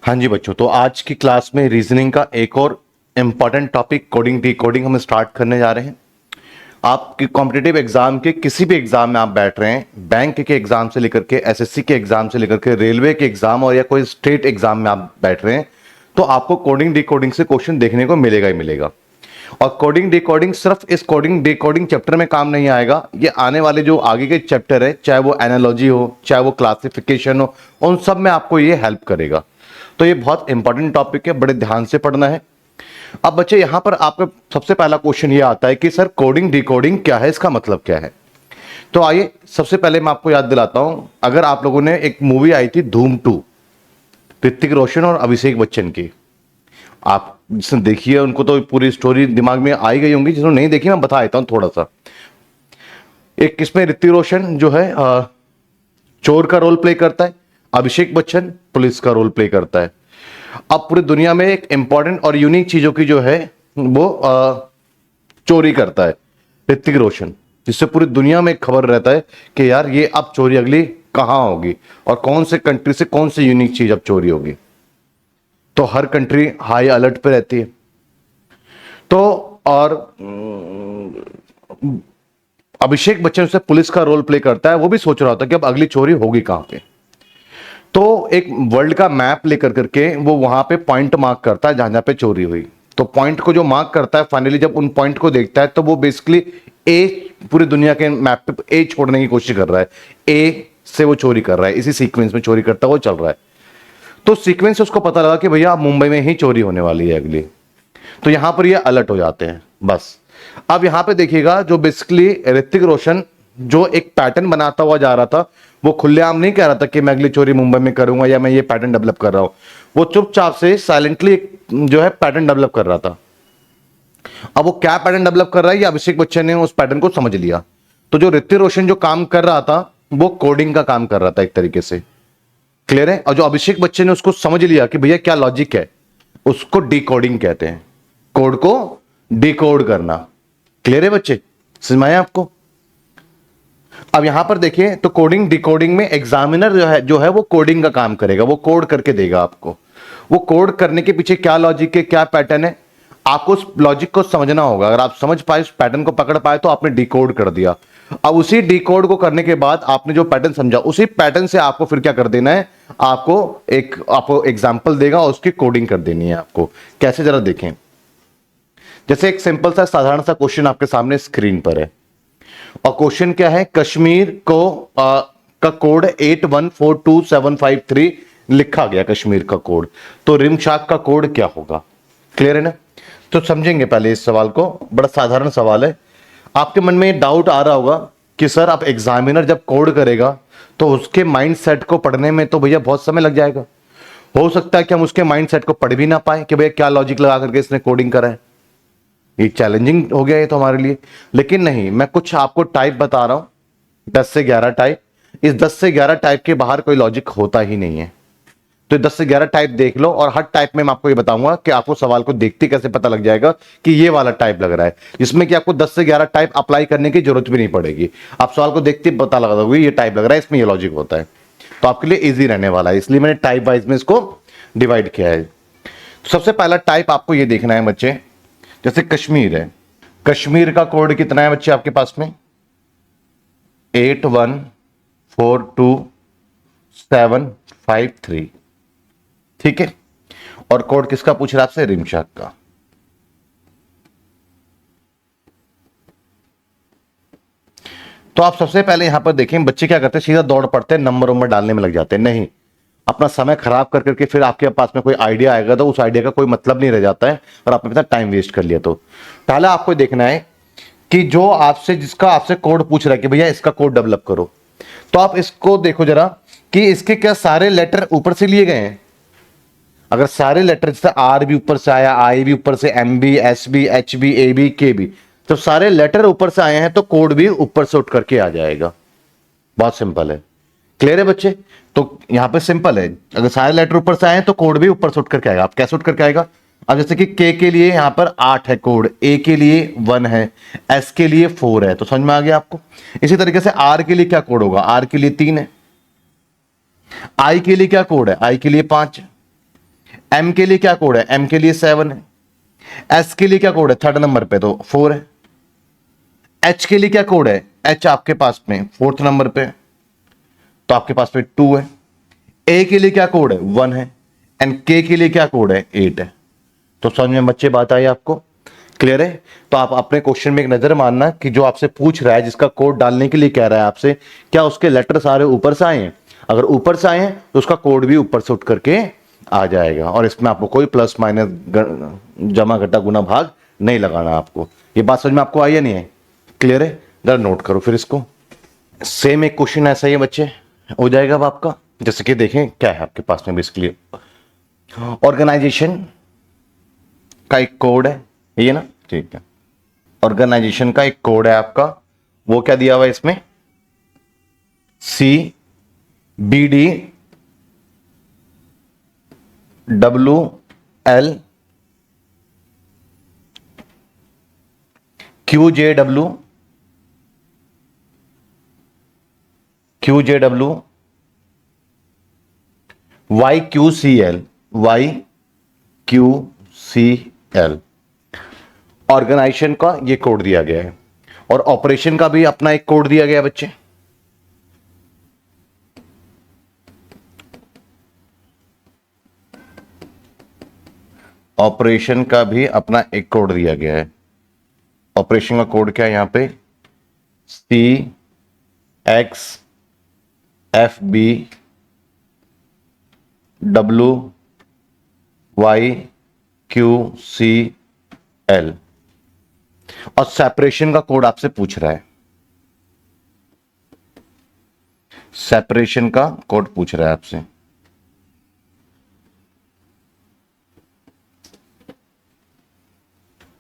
हाँ जी बच्चों, तो आज की क्लास में रीजनिंग का एक और इम्पॉर्टेंट टॉपिक कोडिंग डिकोडिंग हम स्टार्ट करने जा रहे हैं। आपके कॉम्पिटिटिव एग्जाम के किसी भी एग्जाम में आप बैठ रहे हैं, बैंक के एग्जाम से लेकर के एसएससी के एग्जाम से लेकर के रेलवे के एग्जाम और या कोई स्टेट एग्जाम में आप बैठ रहे हैं, तो आपको कोडिंग डिकोडिंग से क्वेश्चन देखने को मिलेगा ही मिलेगा। और कोडिंग डिकोडिंग सिर्फ इस कोडिंग डिकोडिंग चैप्टर में काम नहीं आएगा, ये आने वाले जो आगे के चैप्टर है, चाहे वो एनालॉजी हो चाहे वो क्लासिफिकेशन हो, उन सब में आपको ये हेल्प करेगा। तो ये बहुत इंपॉर्टेंट टॉपिक है, बड़े ध्यान से पढ़ना है। अब बच्चे यहां पर आपका सबसे पहला क्वेश्चन ये आता है कि सर कोडिंग डिकोडिंग क्या है, इसका मतलब क्या है। तो आइए सबसे पहले मैं आपको याद दिलाता हूं, अगर आप लोगों ने एक मूवी आई थी धूम 2, ऋतिक रोशन और अभिषेक बच्चन की, आप जिसने देखी है उनको तो पूरी स्टोरी दिमाग में आ ही गई होंगी, जिसने नहीं देखी मैं बता देता हूं थोड़ा सा। एक किसमें ऋतिक रोशन जो है चोर का रोल प्ले करता है, अभिषेक बच्चन पुलिस का रोल प्ले करता है। अब पूरी दुनिया में एक इंपॉर्टेंट और यूनिक चीजों की जो है वो चोरी करता है ऋतिक रोशन, जिससे पूरी दुनिया में एक खबर रहता है कि यार ये अब चोरी अगली कहां होगी और कौन से कंट्री से कौन सी यूनिक चीज अब चोरी होगी। तो हर कंट्री हाई अलर्ट पे रहती है। तो और अभिषेक बच्चन से पुलिस का रोल प्ले करता है, वो भी सोच रहा होता है कि अब अगली चोरी होगी कहां पे। तो एक वर्ल्ड का मैप लेकर करके वो वहां पे पॉइंट मार्क करता है जहां जहां पे चोरी हुई। तो पॉइंट को जो मार्क करता है, फाइनली जब उन पॉइंट को देखता है तो वो बेसिकली ए, पूरी दुनिया के मैप पे ए छोड़ने की कोशिश कर रहा है, ए से वो चोरी कर रहा है, इसी सीक्वेंस में चोरी करता हुआ चल रहा है। तो सीक्वेंस से उसको पता लगा कि भैया मुंबई में ही चोरी होने वाली है अगली। तो यहां पर ये अलर्ट हो जाते हैं बस। अब यहां पे देखिएगा, जो बेसिकली ऋतिक रोशन जो एक पैटर्न बनाता हुआ जा रहा था, वो खुलेआम नहीं कह रहा था कि मैं अगली चोरी मुंबई में करूंगा या मैं ये पैटर्न डेवलप कर रहा हूं। वो चुपचाप से साइलेंटली जो है पैटर्न डेवलप कर रहा था। अब वो क्या पैटर्न डेवलप कर रहा है, ये अभिषेक बच्चन ने उस पैटर्न को समझ लिया। तो जो ऋतिक रोशन जो काम कर रहा था वो कोडिंग का काम कर रहा था एक तरीके से, क्लियर है। और जो अभिषेक बच्चन ने उसको समझ लिया कि भैया क्या लॉजिक है, उसको डिकोडिंग कहते हैं, कोड को डिकोड करना। क्लियर है बच्चे, समझ में आया आपको। अब यहां पर देखिए, तो कोडिंग डिकोडिंग में एग्जामिनर जो है वो कोडिंग का काम करेगा, वो कोड करके देगा आपको। वो कोड करने के पीछे क्या लॉजिक है, क्या पैटर्न है, आपको उस लॉजिक को समझना होगा। अगर आप समझ पाए, उस पैटर्न को पकड़ पाए, तो आपने डिकोड कर दिया। अब उसी डिकोड को करने के बाद आपने जो पैटर्न समझा, उसी पैटर्न से आपको फिर क्या कर देना है, आपको एग्जाम्पल देगा और उसकी कोडिंग कर देनी है आपको। कैसे, जरा देखें। जैसे एक सिंपल सा साधारण सा क्वेश्चन आपके सामने स्क्रीन पर है, और क्वेश्चन क्या है, कश्मीर का कोड 814273 लिखा गया, कश्मीर का कोड। तो रिमशाक का कोड क्या होगा, क्लियर है ना। तो समझेंगे पहले इस सवाल को, बड़ा साधारण सवाल है। आपके मन में डाउट आ रहा होगा कि सर अब एग्जामिनर जब कोड करेगा तो उसके माइंड सेट को पढ़ने में तो भैया बहुत समय लग जाएगा। हो सकता है कि हम उसके माइंड सेट को पढ़ भी ना पाए कि भैया क्या लॉजिक लगा करके इसने कोडिंग करा है। ये चैलेंजिंग हो गया ये तो हमारे लिए। लेकिन नहीं, मैं कुछ आपको टाइप बता रहा हूं, 10 से 11 टाइप। इस 10 से 11 टाइप के बाहर कोई लॉजिक होता ही नहीं है। तो 10 से 11 टाइप देख लो, और हर टाइप में मैं आपको ये बताऊंगा कि आपको सवाल को देखते कैसे पता लग जाएगा कि ये वाला टाइप लग रहा है, जिसमें कि आपको 10 से 11 टाइप अप्लाई करने की जरूरत भी नहीं पड़ेगी। आप सवाल को देखते पता लगा दोगे ये टाइप लग रहा है, इसमें ये लॉजिक होता है। तो आपके लिए इजी रहने वाला है, इसलिए मैंने टाइप वाइज में इसको डिवाइड किया है। तो सबसे पहला टाइप आपको ये देखना है बच्चे, जैसे कश्मीर है, कश्मीर का कोड कितना है बच्चे आपके पास में, 814273, ठीक है। और कोड किसका पूछ रहा है आपसे, रिमशाक का। तो आप सबसे पहले यहां पर देखें, बच्चे क्या करते हैं, सीधा दौड़ पड़ते हैं, नंबर वंबर डालने में लग जाते हैं। नहीं, अपना समय खराब कर करके फिर आपके पास में कोई आइडिया आएगा तो उस आइडिया का कोई मतलब नहीं रह जाता है, और आपने पता टाइम वेस्ट कर लिया। तो पहला आपको देखना है कि जो जिसका आपसे कोड पूछ रहा है कि भैया इसका कोड डेवलप करो, तो आप इसको देखो जरा कि इसके क्या सारे लेटर ऊपर से लिए गए हैं। अगर सारे लेटर, जैसे आर भी ऊपर से आया, आई भी ऊपर से, एम भी, एस भी, एच भी, ए भी, के भी, तो सारे लेटर ऊपर से आए हैं तो कोड भी ऊपर से उठ करके आ जाएगा। बहुत सिंपल है, क्लियर है बच्चे। तो यहां पे सिंपल है, अगर सारे लेटर ऊपर से आए हैं तो कोड भी ऊपर से उठ करके आएगा। आप कैसे उठ करके आएगा, अब जैसे कि के लिए यहां पर 8 है कोड, ए के लिए 1 है, एस के लिए 4 है, तो समझ में आ गया आपको। इसी तरीके से आर के लिए क्या कोड होगा, आर के लिए 3 है, आई के लिए क्या कोड है, आई के लिए 5 है, एम के लिए क्या कोड है? एम के लिए 7 है। एस के लिए क्या कोड है? थर्ड नंबर पे तो 4 है। एच के लिए क्या कोड है? एच आपके पास में फोर्थ नंबर पे, तो आपके पास में 2 है। ए के लिए क्या कोड है? 1 है। एंड के के लिए क्या कोड है? 8 है। तो समझ में बच्चे बात आई आपको? क्लियर है? तो आप अपने क्वेश्चन में एक नजर मारना कि जो आपसे पूछ रहा है, जिसका कोड डालने के लिए कह रहा है आपसे, क्या उसके लेटर सारे ऊपर से आए हैं? अगर ऊपर से आए हैं तो उसका कोड भी ऊपर से उठ करके आ जाएगा, और इसमें आपको कोई प्लस माइनस जमा घटा गुना भाग नहीं लगाना आपको। ये बात समझ में आपको आई या नहीं है? क्लियर है? जरा नोट करो फिर इसको। सेम एक क्वेश्चन ऐसा ही है बच्चे, हो जाएगा अब आपका। जैसे कि देखें क्या है आपके पास में, बेसिकली ऑर्गेनाइजेशन का एक कोड है, ये ना, ठीक है। ऑर्गेनाइजेशन का एक कोड है आपका, वो क्या दिया हुआ है इसमें? CBD WL QJW YQCL organisation का ये कोड दिया गया है, और ऑपरेशन का भी अपना एक कोड दिया गया है बच्चे। ऑपरेशन का भी अपना एक कोड दिया गया है। ऑपरेशन का कोड क्या है यहां पे? CXFBWYQCL, और सेपरेशन का कोड आपसे पूछ रहा है। सेपरेशन का कोड पूछ रहा है आपसे।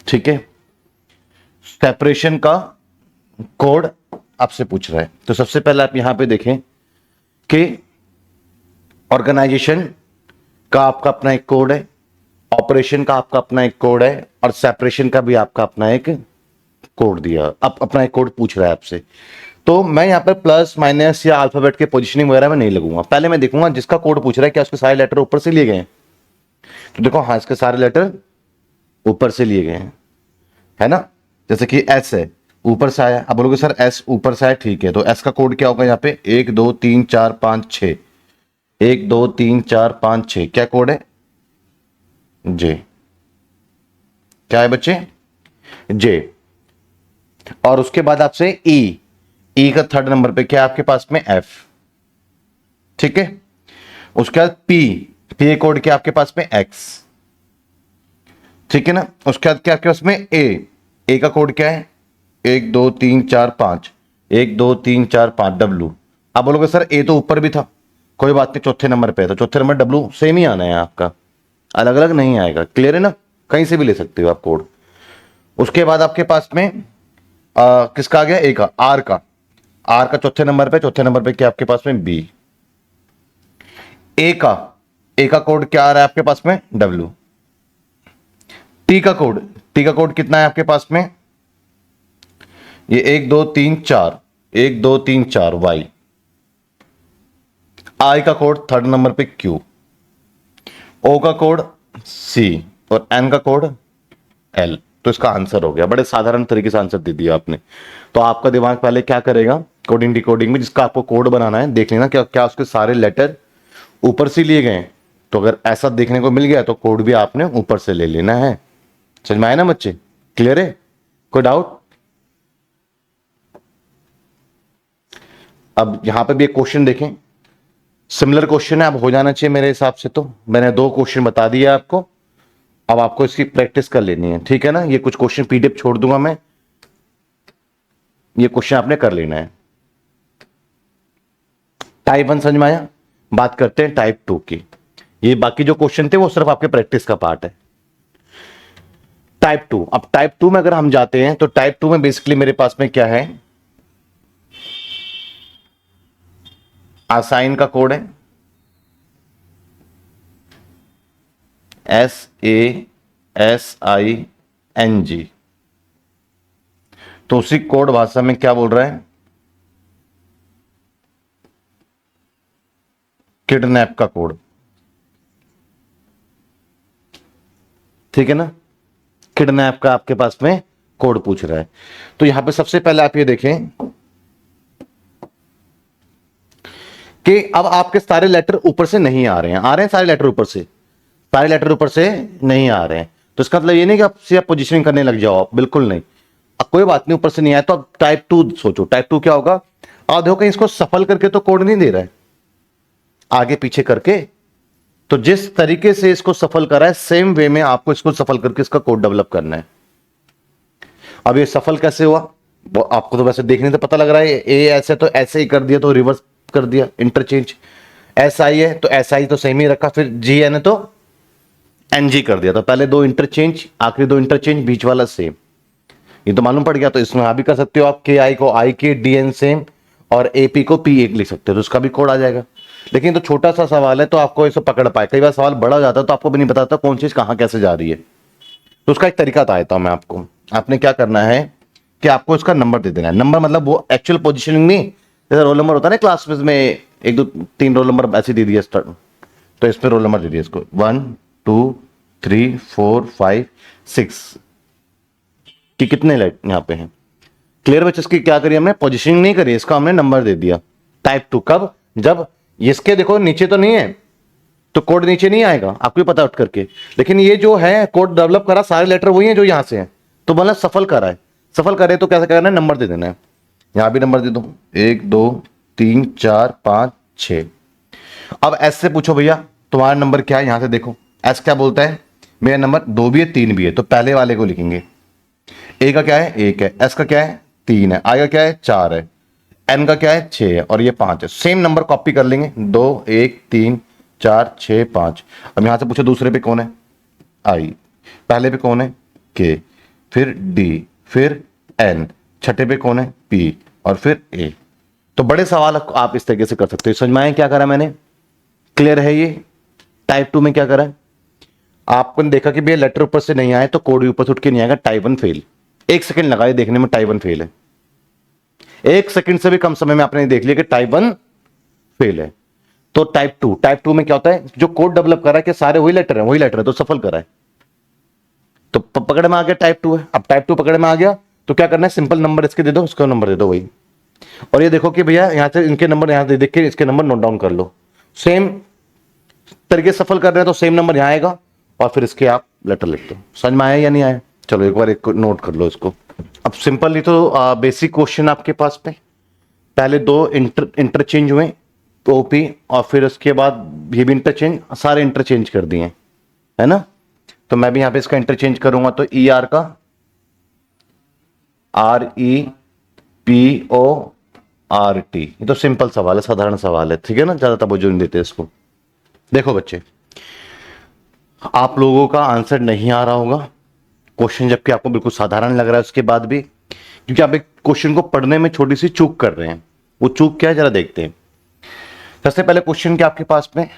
ठीक है, सेपरेशन का कोड आपसे पूछ रहा है। तो सबसे पहले आप यहां पे देखें कि ऑर्गेनाइजेशन का आपका अपना एक कोड है, ऑपरेशन का आपका अपना एक कोड है, और सेपरेशन का भी आपका अपना एक कोड दिया, अब अपना एक कोड पूछ रहा है आपसे। तो मैं यहां पर प्लस माइनस या अल्फाबेट के पोजीशनिंग वगैरह में नहीं लगूंगा। पहले मैं देखूंगा जिसका कोड पूछ रहा है क्या उसके सारे लेटर ऊपर से लिए गए हैं। तो देखो, हाँ, इसके सारे लेटर ऊपर से लिए गए हैं, है ना। जैसे कि एस है, ऊपर से आया। अब बोलोगे सर एस ऊपर से आया, ठीक है, तो एस का कोड क्या होगा यहाँ पे? 1 2 3 4 5 6, 1 2 3 4 5 6, क्या कोड है? जे। क्या है बच्चे? जे। और उसके बाद आपसे ई, ई का थर्ड नंबर पे क्या है आपके पास में? एफ। ठीक है, उसके बाद पी, पी कोड क्या आपके पास में? एक्स। ठीक है ना। उसके बाद क्या आपके पास में? ए का कोड क्या है? 1 2 3 4 5, 1 2 3 4 5, डब्लू। आप बोलोगे सर ए तो ऊपर भी था, कोई बात नहीं, चौथे नंबर पे है, तो चौथे नंबर डब्लू सेम ही आना है आपका, अलग अलग नहीं आएगा। क्लियर है ना? कहीं से भी ले सकते हो आप कोड। उसके बाद आपके पास में किसका आ गया? ए का, आर का। आर का चौथे नंबर पे, चौथे नंबर पे क्या आपके पास में? बी। ए का, ए का कोड क्या आ रहा है आपके पास में? डब्लू। टी का कोड, टी का कोड कितना है आपके पास में? ये 1 2 3 4, 1 2 3 4, वाई। आई का कोड थर्ड नंबर पे क्यू, ओ का कोड सी, और एन का कोड एल। तो इसका आंसर हो गया। बड़े साधारण तरीके से आंसर दे दिया आपने। तो आपका दिमाग पहले क्या करेगा? कोडिंग डिकोडिंग में जिसका आपको कोड बनाना है, देख लेना क्या क्या उसके सारे लेटर ऊपर से लिए गए। तो अगर ऐसा देखने को मिल गया तो कोड भी आपने ऊपर से ले लेना है। समझ में आया ना बच्चे? क्लियर है? कोई डाउट? अब यहां पे भी एक क्वेश्चन देखें, सिमिलर क्वेश्चन है, अब हो जाना चाहिए मेरे हिसाब से। तो मैंने 2 क्वेश्चन बता दिया आपको, अब आपको इसकी प्रैक्टिस कर लेनी है, ठीक है ना। ये कुछ क्वेश्चन पीडीएफ छोड़ दूंगा मैं, ये क्वेश्चन आपने कर लेना है। टाइप 1 समझ में आया? बात करते हैं टाइप 2 की। ये बाकी जो क्वेश्चन थे वो सिर्फ आपके प्रैक्टिस का पार्ट है। टाइप 2, अब टाइप 2 में अगर हम जाते हैं तो टाइप 2 में बेसिकली मेरे पास में क्या है? असाइन का कोड है SASING। तो उसी कोड भाषा में क्या बोल रहा है? किडनैप का कोड। ठीक है ना, किडनैप का आपके पास में कोड पूछ रहा है। तो यहां पे सबसे पहले आप ये देखें कि अब आपके सारे लेटर ऊपर से नहीं आ रहे हैं, आ रहे हैं सारे लेटर ऊपर से, सारे लेटर ऊपर से नहीं आ रहे हैं। तो इसका मतलब ये नहीं कि आप सीधा पोजीशनिंग करने लग जाओ, आप बिल्कुल नहीं। अब कोई बात नहीं, ऊपर से नहीं आया तो अब टाइप 2 सोचो। टाइप 2 क्या होगा? आप देखो कहीं इसको सफल करके तो कोड नहीं दे रहा है, आगे पीछे करके। तो जिस तरीके से इसको सफल करा है सेम वे में आपको इसको सफल करके इसका कोड डेवलप करना है। अब ये सफल कैसे हुआ वो आपको तो वैसे देखने से पता लग रहा है, ए ऐसे तो ऐसे ही कर दिया, तो रिवर्स कर दिया, इंटरचेंज। एस आई है तो एस आई तो सेम ही रखा, फिर जी एन है तो एन जी कर दिया। तो पहले दो इंटरचेंज, आखिरी दो इंटरचेंज, बीच वाला सेम। ये तो मालूम पड़ गया। तो इसमें आप भी कर सकते हो, आप के आई को आई के, डी एन सेम, और एपी को पी एक लिख सकते हो, तो उसका भी कोड आ जाएगा। लेकिन तो छोटा सा सवाल है तो आपको इसे पकड़ पाए। कई बार सवाल बड़ा जाता है तो आपको भी नहीं पता था कौन चीज कहां कैसे जा रही है। तो उसका एक तरीका बताता हूं मैं आपको। आपने क्या करना है कि आपको इसका नंबर दे देना है। नंबर मतलब वो एक्चुअल पोजीशनिंग नहीं, जैसे रोल नंबर होता है ना क्लास में, 1 2 3 रोल नंबर ऐसे दे दिया स्टार्ट, तो इस पे रोल नंबर दे दिया इसको 1 2 3 4 5 6 कि कितने यहां पे हैं। क्लियर बच्चे? इसकी क्या करी हमने? पोजीशनिंग नहीं करी, इसका हमने नंबर दे दिया। टाइप 2 कब? जब इसके देखो नीचे तो नहीं है तो कोड नीचे नहीं आएगा, आपको पता उठ करके। लेकिन ये जो है कोड डेवलप करा, सारे लेटर वही हैं जो यहां से हैं, तो मतलब सफल करा है। सफल करे तो कैसे करना है? नंबर दे देना है। यहां भी नंबर दे दो, 1 2 3 4 5 6। अब एस से पूछो भैया तुम्हारा नंबर क्या है, यहां से देखो एस क्या बोलता है, मेरा नंबर 2 भी है 3 भी है, तो पहले वाले को लिखेंगे। ए का क्या है? 1 है। एस का क्या है? 3 है। आई का क्या है? 4 है। एन का क्या है? 6 है। और ये 5 है। सेम नंबर कॉपी कर लेंगे, 2 1 3 4 6 5। अब यहां से पूछो दूसरे पे कौन है? आई। पहले पे कौन है? के, फिर डी, फिर एन, छठे पे कौन है? पी, और फिर ए। तो बड़े सवाल आप इस तरीके से कर सकते हो। समझ में आए क्या करा मैंने? क्लियर है? ये टाइप 2 में क्या करा है आपको देखा कि भैया लेटर ऊपर से नहीं आए तो कोड भी ऊपर से उठ के नहीं आएगा, टाइप 1 फेल। 1 सेकंड लगाए देखने में टाइप 1 फेल है। 1 सेकंड से भी कम समय में आपने देख लिया कि टाइप 1 फेल है। तो टाइप 2 में क्या होता है? जो कोड डेवलप करा है कि सारे वही लेटर है तो सफल करा है, तो पकड़ में आ गया टाइप 2 है। अब टाइप 2 पकड़ में आ गया तो क्या करना है? सिंपल नंबर इसके दे दो, उसका नंबर दे दो वही। और ये देखो कि भैया यहां से इनके नंबर यहां से देख के इसके नंबर नोट डाउन कर लो। सेम तरीके सफल कर रहे हैं तो सेम नंबर यहां आएगा, और फिर इसके आप लेटर लिख दो। समझ में आया या नहीं आया? चलो एक बार एक नोट कर लो इसको। अब सिंपल, तो बेसिक क्वेश्चन आपके पास पे पहले दो इंटरचेंज हुए ओपी, और फिर उसके बाद ये भी इंटरचेंज, सारे इंटरचेंज कर दिए, है ना। तो मैं भी यहां पे इसका इंटरचेंज करूंगा, तो ई आर का REPORT। ये तो सिंपल सवाल है, साधारण सवाल है, ठीक है ना, ज्यादा तवज्जो नहीं देते इसको। देखो बच्चे, आप लोगों का आंसर नहीं आ रहा होगा क्वेश्चन, जबकि आपको बिल्कुल साधारण लग रहा है उसके बाद भी, क्योंकि आप एक क्वेश्चन को पढ़ने में छोटी सी चूक कर रहे हैं। वो चूक क्या है जरा देखते हैं। सबसे पहले क्वेश्चन क्या आपके पास में,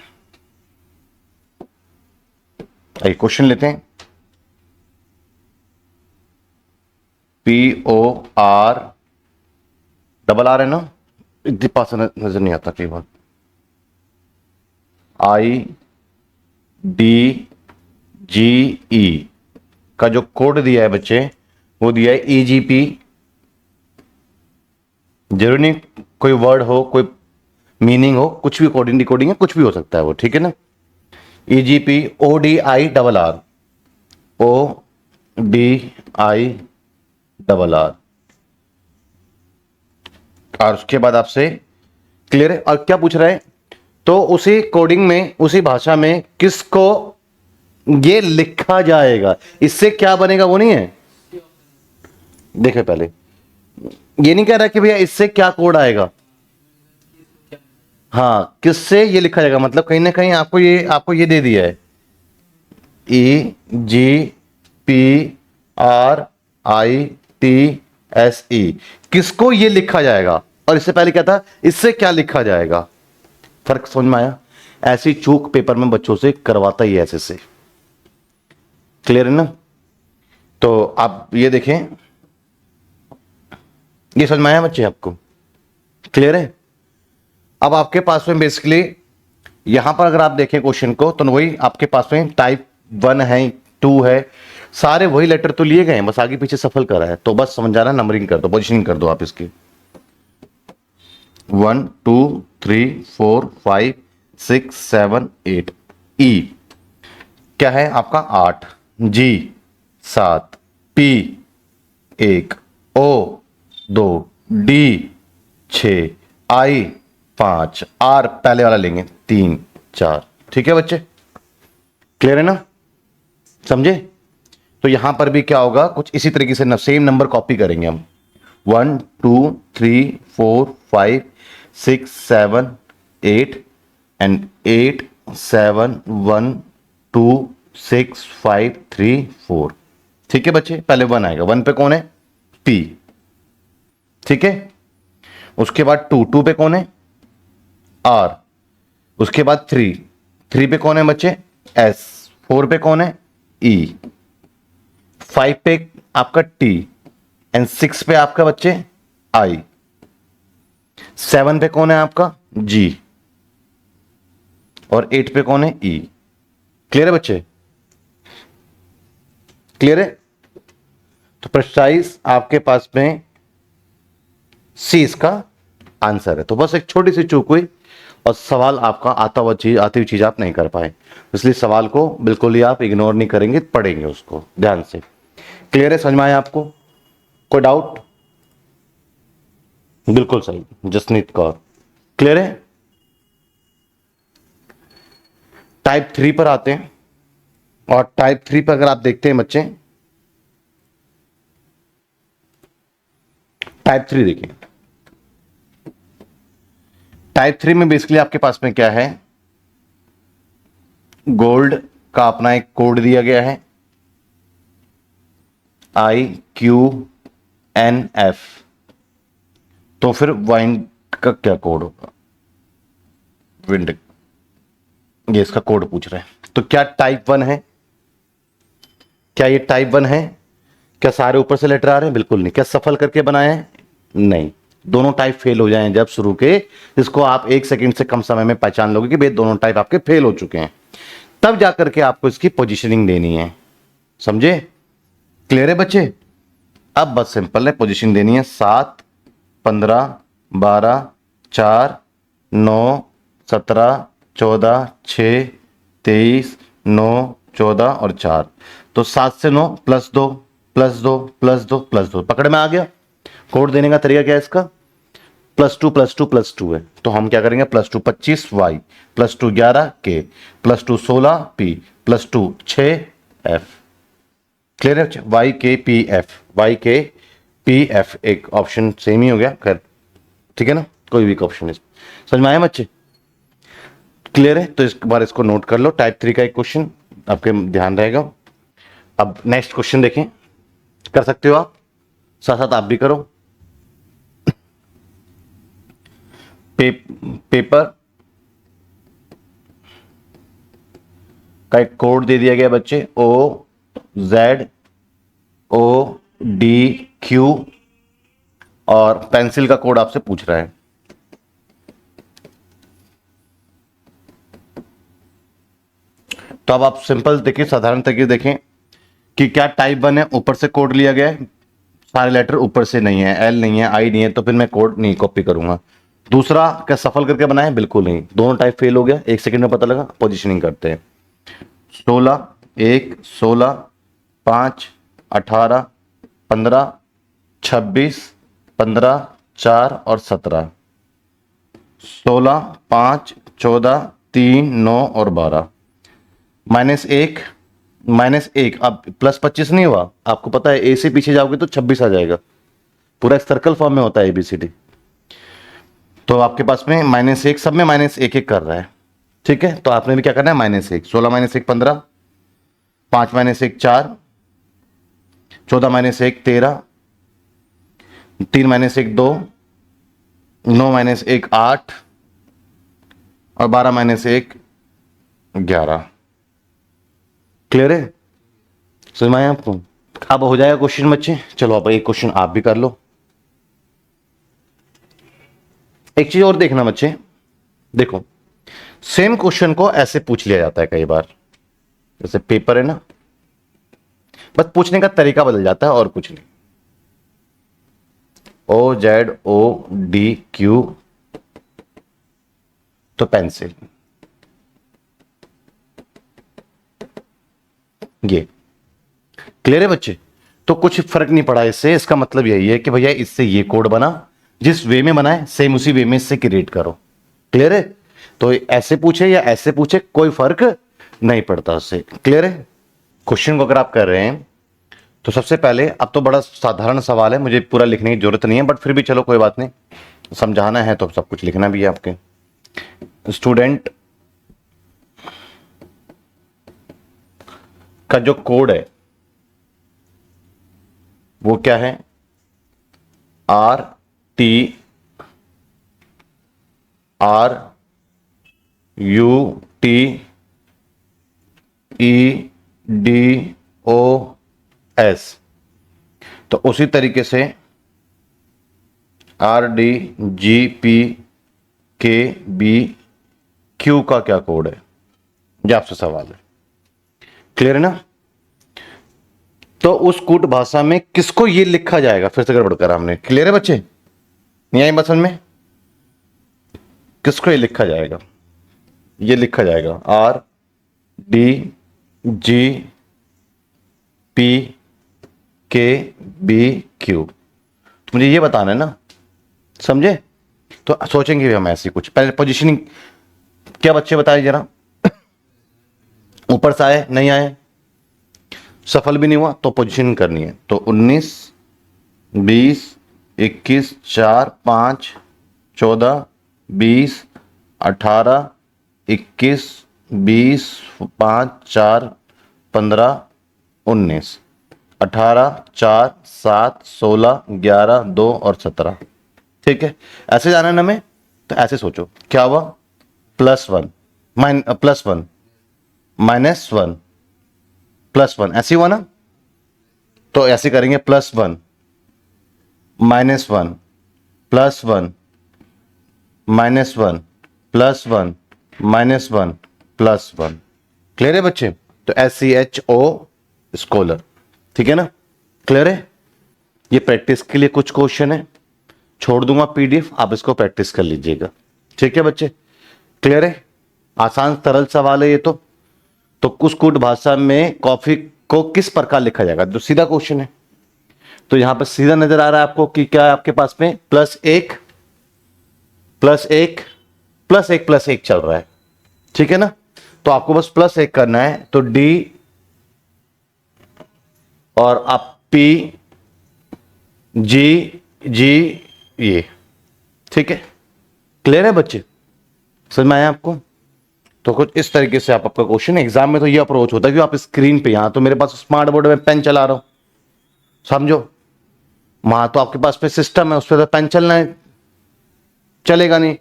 एक क्वेश्चन लेते हैं। POR है ना, इतनी पास नजर नहीं आता कई बार। IDGE का जो कोड दिया है बच्चे, वो दिया है EGP। जरूरी नहीं कोई वर्ड हो, कोई मीनिंग हो, कुछ भी कोडिंग डिकोडिंग है, कुछ भी हो सकता है वो, ठीक है ना। EGP ODIRR ODIRR। और उसके बाद आपसे क्लियर है। और क्या पूछ रहा है? तो उसी कोडिंग में, उसी भाषा में किसको ये लिखा जाएगा, इससे क्या बनेगा वो नहीं है। देखे पहले, ये नहीं कह रहा कि भैया इससे क्या कोड आएगा, हाँ किससे ये लिखा जाएगा। मतलब कहीं ना कहीं आपको ये दे दिया है EGPRITSE, किसको ये लिखा जाएगा। और इससे पहले क्या था? इससे क्या लिखा जाएगा। फर्क समझ में आया? ऐसी चूक पेपर में बच्चों से करवाता ही ऐसे से। क्लियर है ना? तो आप ये देखें, ये समझ में आया बच्चे आपको? क्लियर है? अब आपके पास में बेसिकली यहां पर अगर आप देखें क्वेश्चन को, तो वही आपके पास में टाइप 1 है 2 है, सारे वही लेटर तो लिए गए हैं, बस आगे पीछे सफल करा है। तो बस समझ जाना, नंबरिंग कर दो, पोजिशनिंग कर दो आप इसकी। 1 2 3 4 5 6 7 8। ई क्या है आपका 8, G 7, P 1, O 2, D 6, I 5, R पहले वाला लेंगे 3 4। ठीक है बच्चे, क्लियर है ना, समझे? तो यहां पर भी क्या होगा, कुछ इसी तरीके से सेम नंबर कॉपी करेंगे हम। 1 2 3 4 5 6 7 8 एंड 8 7 1 2 6 5 3 4। ठीक है बच्चे, पहले 1 आएगा, 1 पे कौन है, पी। ठीक है, उसके बाद 2 पे कौन है, आर। उसके बाद 3 पे कौन है बच्चे, एस। 4 पे कौन है, ई। 5 पे आपका टी एंड 6 पे आपका बच्चे आई। 7 पे कौन है आपका, जी। और 8 पे कौन है, ई। क्लियर है बच्चे, क्लियर है? तो प्रेसाइज आपके पास में सी इसका आंसर है। तो बस एक छोटी सी चूक हुई और सवाल आपका आती हुई चीज आप नहीं कर पाए, इसलिए सवाल को बिल्कुल ही आप इग्नोर नहीं करेंगे, पढ़ेंगे उसको ध्यान से। क्लियर है, समझ में आया आपको? कोई डाउट? बिल्कुल सही, जसनीत कौर। क्लियर है? टाइप 3 पर आते हैं, और टाइप 3 पर अगर आप देखते हैं बच्चे, टाइप 3 देखिए। टाइप 3 में बेसिकली आपके पास में क्या है, गोल्ड का अपना एक कोड दिया गया है, IQNF। तो फिर वाइन का क्या कोड होगा, विंड, ये इसका कोड पूछ रहे हैं। तो क्या टाइप 1 है, क्या ये टाइप 1 है? क्या सारे ऊपर से लेटर आ रहे हैं? बिल्कुल नहीं। क्या सफल करके बनाए हैं? नहीं। दोनों टाइप फेल हो जाएं जब शुरू के, इसको आप 1 सेकंड से कम समय में पहचान लोगे कि भाई दोनों टाइप आपके फेल हो चुके हैं, तब जाकर के आपको इसकी पोजीशनिंग देनी है। समझे? क्लियर है बच्चे? अब बस सिंपल है, पोजीशन देनी है 7 15 12 4 9 17 14 6 23 9 14 और 4। तो 7 से 9 +2 +2 +2 +2, पकड़ में आ गया। कोड देने का तरीका क्या है इसका, +2 +2 +2 है, तो हम क्या करेंगे, +2 25 y, +2 11 k, +2 16 p, +2 6 f। Clear है? y k p f, y k p f, एक ऑप्शन सेम ही हो गया, खैर ठीक है ना, कोई भी ऑप्शन है, समझ में आया बच्चे? क्लियर है? तो इस बार इसको नोट कर लो, टाइप 3 का एक क्वेश्चन आपके ध्यान रहेगा। अब नेक्स्ट क्वेश्चन देखें, कर सकते हो आप, साथ साथ आप भी करो। पेपर का एक कोड दे दिया गया बच्चे, OZODQ, और पेंसिल का कोड आपसे पूछ रहा है। तो अब आप सिंपल देखिए, साधारण तरीके देखें कि क्या टाइप 1 है, ऊपर से कोड लिया गया है, सारे लेटर ऊपर से नहीं है, एल नहीं है, आई नहीं है, तो फिर मैं कोड नहीं कॉपी करूंगा। दूसरा, क्या सफल करके बनाए? बिल्कुल नहीं, दोनों टाइप फेल हो गया, 1 सेकंड में पता लगा। पोजीशनिंग करते हैं, 16 1 16 5 18 15 26 15 4 और 17। 16 5 14 3 9 और 12। -1 अब +25 नहीं हुआ, आपको पता है ए से पीछे जाओगे तो 26 आ जाएगा, पूरा एक सर्कल फॉर्म में होता है ABCD। तो आपके पास में -1, सब में -1 1 कर रहा है, ठीक है? तो आपने भी क्या करना है, -1, 16 -1 15, 5 -1 4, 14 -1 13, 3 -1 2, 9 -1 8 और 12 -1 11। क्लियर है? समझ में आया आपको? अब हो जाएगा क्वेश्चन बच्चे। चलो अब एक क्वेश्चन आप भी कर लो। एक चीज और देखना बच्चे, देखो सेम क्वेश्चन को ऐसे पूछ लिया जाता है कई बार, जैसे पेपर है ना, बस पूछने का तरीका बदल जाता है और कुछ नहीं। OZODQ तो पेंसिल, ये क्लियर है बच्चे। तो कुछ फर्क नहीं पड़ा इससे, इसका मतलब यही है कि भैया इससे ये कोड बना, जिस वे में बना है सेम उसी वे में इससे क्रिएट करो। क्लियर है। तो ऐसे पूछे या ऐसे पूछे कोई फर्क नहीं पड़ता उससे। क्लियर है। क्वेश्चन को अगर आप कर रहे हैं तो सबसे पहले, अब तो बड़ा साधारण सवाल है, मुझे पूरा लिखने की जरूरत नहीं है, बट फिर भी चलो कोई बात नहीं, समझाना है तो सब कुछ लिखना भी है आपके। स्टूडेंट का जो कोड है वो क्या है, RTRUTEDOS। तो उसी तरीके से RDGPKBQ का क्या कोड है, ये आपसे सवाल है। क्लियर है ना। तो उस कूट भाषा में किसको ये लिखा जाएगा, फिर से गड़बड़ करा हमने। क्लियर है बच्चे, नहीं आई बात समझ में। किसको ये लिखा जाएगा, ये लिखा जाएगा RDGPKBQ। तो मुझे ये बताना है ना, समझे। तो सोचेंगे भी हम ऐसी कुछ। पहले पोजीशनिंग क्या बच्चे बताए जरा, ऊपर से आए नहीं आए, सफल भी नहीं हुआ तो पोजीशनिंग करनी है। तो 19 20 21 4 5 14 20 18 21 20 5 4 15 19 18 4 7 16 11 2 और 17। ठीक है, ऐसे जाना है ना हमें। तो ऐसे सोचो क्या हुआ, +1 +1 -1 +1, ऐसे हुआ ना। तो ऐसे करेंगे +1 -1 +1 -1 +1 -1 +1। क्लियर है बच्चे। तो SCHO स्कॉलर, ठीक है ना। क्लियर है। ये प्रैक्टिस के लिए कुछ क्वेश्चन है, छोड़ दूंगा PDF, आप इसको प्रैक्टिस कर लीजिएगा। ठीक है बच्चे, क्लियर है। आसान सरल सवाल है ये तो कुछ कूट भाषा में कॉफी को किस प्रकार लिखा जाएगा, जो सीधा क्वेश्चन है। तो यहां पर सीधा नजर आ रहा है आपको कि क्या है आपके पास में, +1 +1 +1 +1 चल रहा है। ठीक है ना। तो आपको बस +1 करना है। तो D और आप P G G ये। ठीक है, क्लियर है बच्चे, समझ में आया आपको। तो कुछ इस तरीके से आप आपका क्वेश्चन एग्जाम में तो ये अप्रोच होता है कि आप स्क्रीन पे, यहां तो मेरे पास स्मार्ट बोर्ड में पेन चला रहा हूं, समझो। वहां तो आपके पास पे सिस्टम है, उस पर तो पेन चलना है, चलेगा नहीं,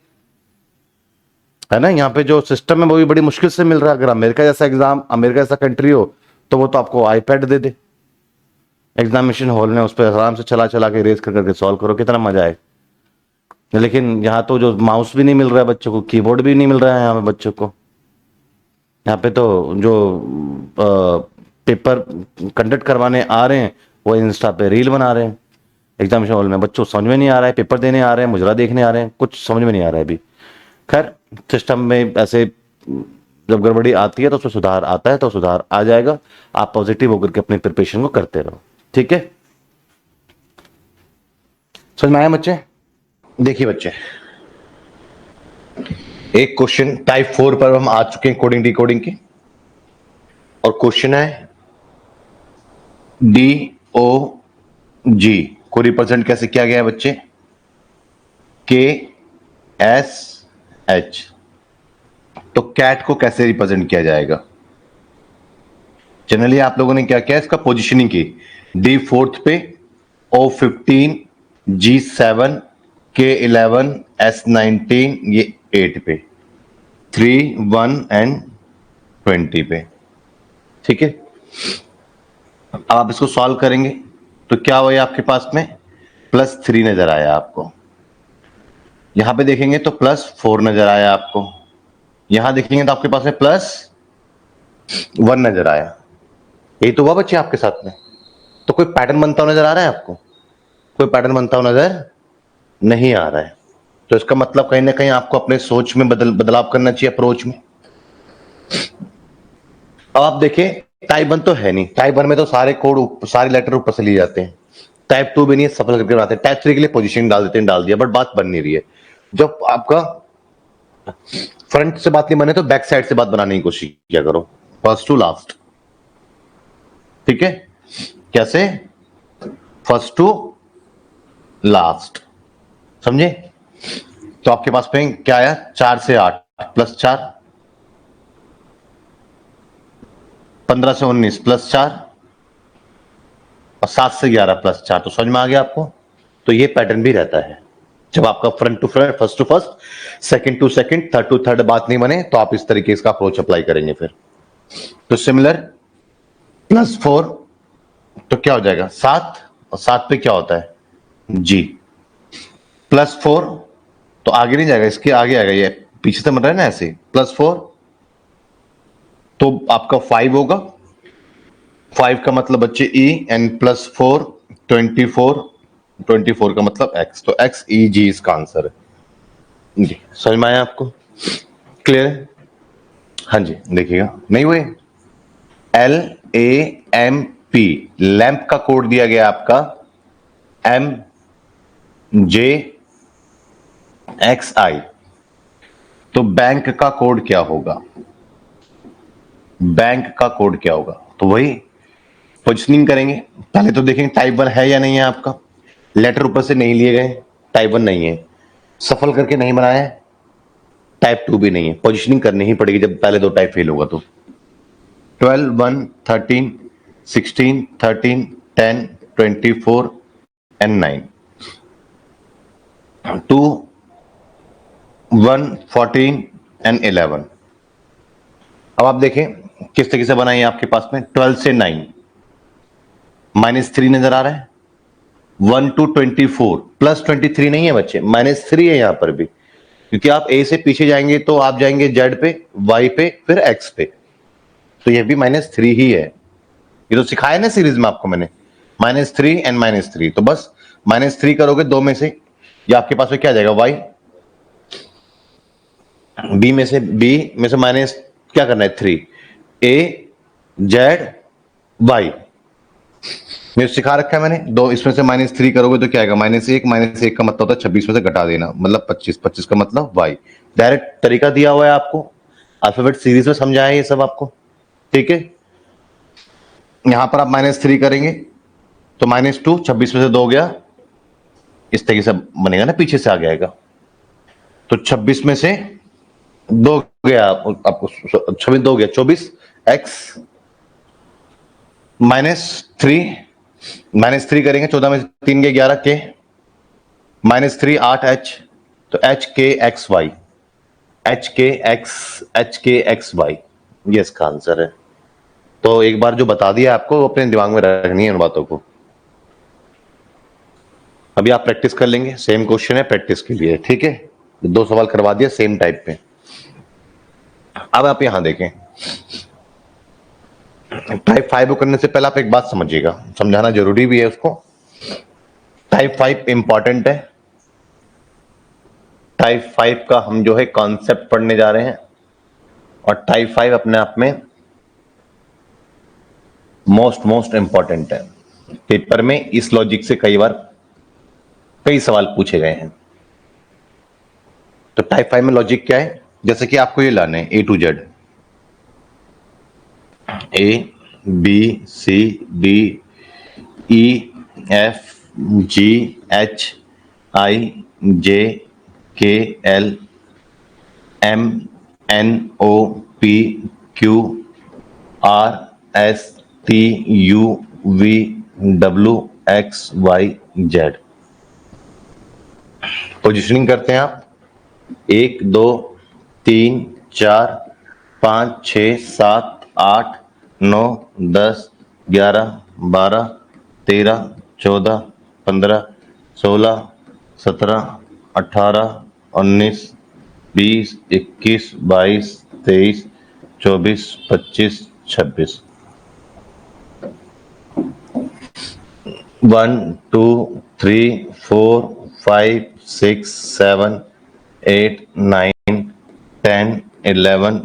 है ना। यहाँ पे जो सिस्टम है वो भी बड़ी मुश्किल से मिल रहा है। अगर अमेरिका जैसा एग्जाम, अमेरिका जैसा कंट्री हो तो वो तो आपको iPad दे दे एग्जामिनेशन हॉल में, उस पर आराम से चला चला के रेस कर करके सॉल्व करो, कितना मजा आए। लेकिन यहाँ तो जो माउस भी नहीं मिल रहा है बच्चों को, कीबोर्ड भी नहीं मिल रहा है यहाँ पे बच्चों को। यहाँ पे तो जो पेपर कंडक्ट करवाने आ रहे हैं वो इंस्टा पे रील बना रहे हैं एग्जामिनेशन हॉल में। बच्चों समझ में नहीं आ रहा है, पेपर देने आ रहे हैं, मुजरा देखने आ रहे हैं, कुछ समझ में नहीं आ रहा है अभी। खैर, सिस्टम में ऐसे जब गड़बड़ी आती है तो उसमें सुधार आता है, तो सुधार आ जाएगा। आप पॉजिटिव होकर के अपने प्रिपरेशन को करते रहो। ठीक है, समझ में आया बच्चे। देखिए बच्चे, एक क्वेश्चन टाइप 4 पर हम आ चुके हैं कोडिंग डिकोडिंग के, और क्वेश्चन है DOG को रिप्रेजेंट कैसे किया गया है बच्चे, KSH। तो कैट को कैसे रिप्रेजेंट किया जाएगा। जनरली आप लोगों ने क्या किया, इसका पोजीशनिंग की, D4 पे, O15 G7 K11 S19 ये 8 पे, 3 1 एंड 20 पे। ठीक है, अब आप इसको सॉल्व करेंगे तो क्या हुआ आपके पास में, +3 नजर आया आपको। यहां पे देखेंगे तो +4 नजर आया आपको। यहां देखेंगे तो आपके पास में +1 नजर आया। यही तो हुआ बच्चे आपके साथ में। तो कोई पैटर्न बनता हुआ नजर आ रहा है आपको? कोई पैटर्न बनता हुआ नजर नहीं आ रहा है। तो इसका मतलब कहीं ना कहीं आपको अपने सोच में बदलाव करना चाहिए, अप्रोच में। अब आप देखिए, टाइप 1 तो है नहीं, टाइप 1 में तो सारे कोड, सारे लेटर ऊपर से लिए जाते हैं। टाइप 2 भी नहीं है, सफल करके बनाते हैं। टाइप 3 के लिए पोजीशन डाल देते हैं, डाल दिया, बट बात बन नहीं रही है। जब आपका फ्रंट से बात नहीं बने तो बैक साइड से बात बनाने की कोशिश किया करो, फर्स्ट टू लास्ट। ठीक है? कैसे? फर्स्ट टू लास्ट, समझे? तो आपके पास में क्या आया? 4 से 8 प्लस 4, 15 से 19 प्लस 4, और 7 से 11 प्लस 4। तो समझ में आ गया आपको? तो ये पैटर्न भी रहता है। जब आपका front to front, first to first, second to second, third to third बात नहीं बने, तो आप इस तरीके का अप्रोच अप्लाई करेंगे फिर। तो सिमिलर प्लस 4, तो क्या हो जाएगा? 7, और 7 पे क्या होता है? जी। प्लस 4, तो आगे नहीं जाएगा, इसके आगे आएगा, ये पीछे से बन रहा है ना ऐसे, प्लस 4, तो आपका 5 होगा। 5 का मतलब बच्चे ई, एंड प्लस 4 24, 24 का मतलब एक्स, तो एक्स ई जी इसका आंसर है। जी, समझ में आया आपको? क्लियर है? हाँ जी, देखिएगा, नहीं हुए? LAMP, लैंप का कोड दिया गया आपका MJXI। तो बैंक का कोड क्या होगा? बैंक का कोड क्या होगा? तो वही पोजिशनिंग करेंगे। पहले तो देखेंगे टाइप 1 है या नहीं है आपका। लेटर ऊपर से नहीं लिए गए, टाइप 1 नहीं है। सफल करके नहीं बनाया, टाइप 2 भी नहीं है। पोजिशनिंग करनी ही पड़ेगी जब पहले दो टाइप फेल होगा तो। 12, 1, 13, 16, 13, 10, 24 एंड 9, 2, 1, 14 एंड 11। अब आप देखें किस तरीके से बनाई है आपके पास में। 12 से 9 -3 नजर आ रहा है। 1 to 24 प्लस 23 नहीं है बच्चे, -3 है यहां पर भी, क्योंकि आप ए से पीछे जाएंगे तो आप जाएंगे जेड पे, वाई पे, फिर एक्स पे, तो यह भी -3 ही है। ये तो सिखाया ना सीरीज में आपको मैंने, -3 एंड -3। तो बस -3 करोगे दो में से, या आपके पास में क्या आ जाएगा? वाई। बी में से माइनस क्या करना है? 3, ए जेड वाई, मैं सिखा रखा है मैंने। दो इसमें से -3 करोगे तो क्या आएगा? -1, -1 का मतलब होता है 26 में से घटा देना, मतलब 25, 25 का मतलब वाई। डायरेक्ट तरीका दिया हुआ है आपको, अल्फाबेट सीरीज में समझाया है ये सब आपको। ठीक है? यहां पर आप -3 करेंगे तो -2, 26 में से 2 गया, इस तरीके से बनेगा ना, पीछे से आ जाएगा। तो 26 में से 2 गया आपको, 26 2 गया 24, एक्स -3 करेंगे, 14 में से 3 गए 11 के, -3 8 एच, तो एच के एक्स वाई, एच के एक्स वाई, ये इसका आंसर है। तो एक बार जो बता दिया आपको वो अपने दिमाग में रखनी है उन बातों को। अभी आप प्रैक्टिस कर लेंगे, सेम क्वेश्चन है प्रैक्टिस के लिए। ठीक है? 2 सवाल करवा दिया सेम टाइप पे। अब आप यहां देखें, टाइप 5 को करने से पहले आप एक बात समझिएगा, समझाना जरूरी भी है उसको। टाइप 5 इंपॉर्टेंट है। टाइप 5 का हम जो है कॉन्सेप्ट पढ़ने जा रहे हैं, और टाइप 5 अपने आप में मोस्ट इंपॉर्टेंट है। पेपर में इस लॉजिक से कई सवाल पूछे गए हैं। तो टाइप 5 में लॉजिक क्या है? जैसे कि आपको ये लाने हैं A to Z, ABCDEFGHIJKLMNOPQRSTUVWXYZ। Positioning करते हैं आप, 1 2 3 4 5 6 7 8 9 10 11 12 13 14 15 16 17 18 19 20 21 22 23 24 25 26। 1 2 3 4 5 6 7 8 9 10 11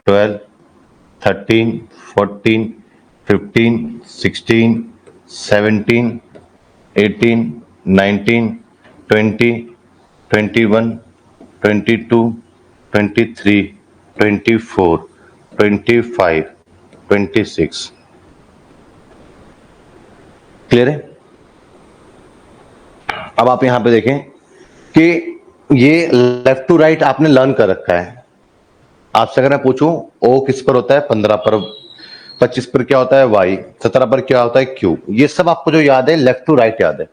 12 13 14 15 16 17 18 19 20 21 22 23 24 25 26। क्लियर है? अब आप यहां पे देखें कि ये लेफ्ट टू राइट आपने लर्न कर रखा है। आपसे अगर मैं पूछूं ओ किस पर होता है, 15 पर, 25 पर क्या होता है वाई, 17 पर क्या होता है क्यू, ये सब आपको जो याद है लेफ्ट टू राइट याद है।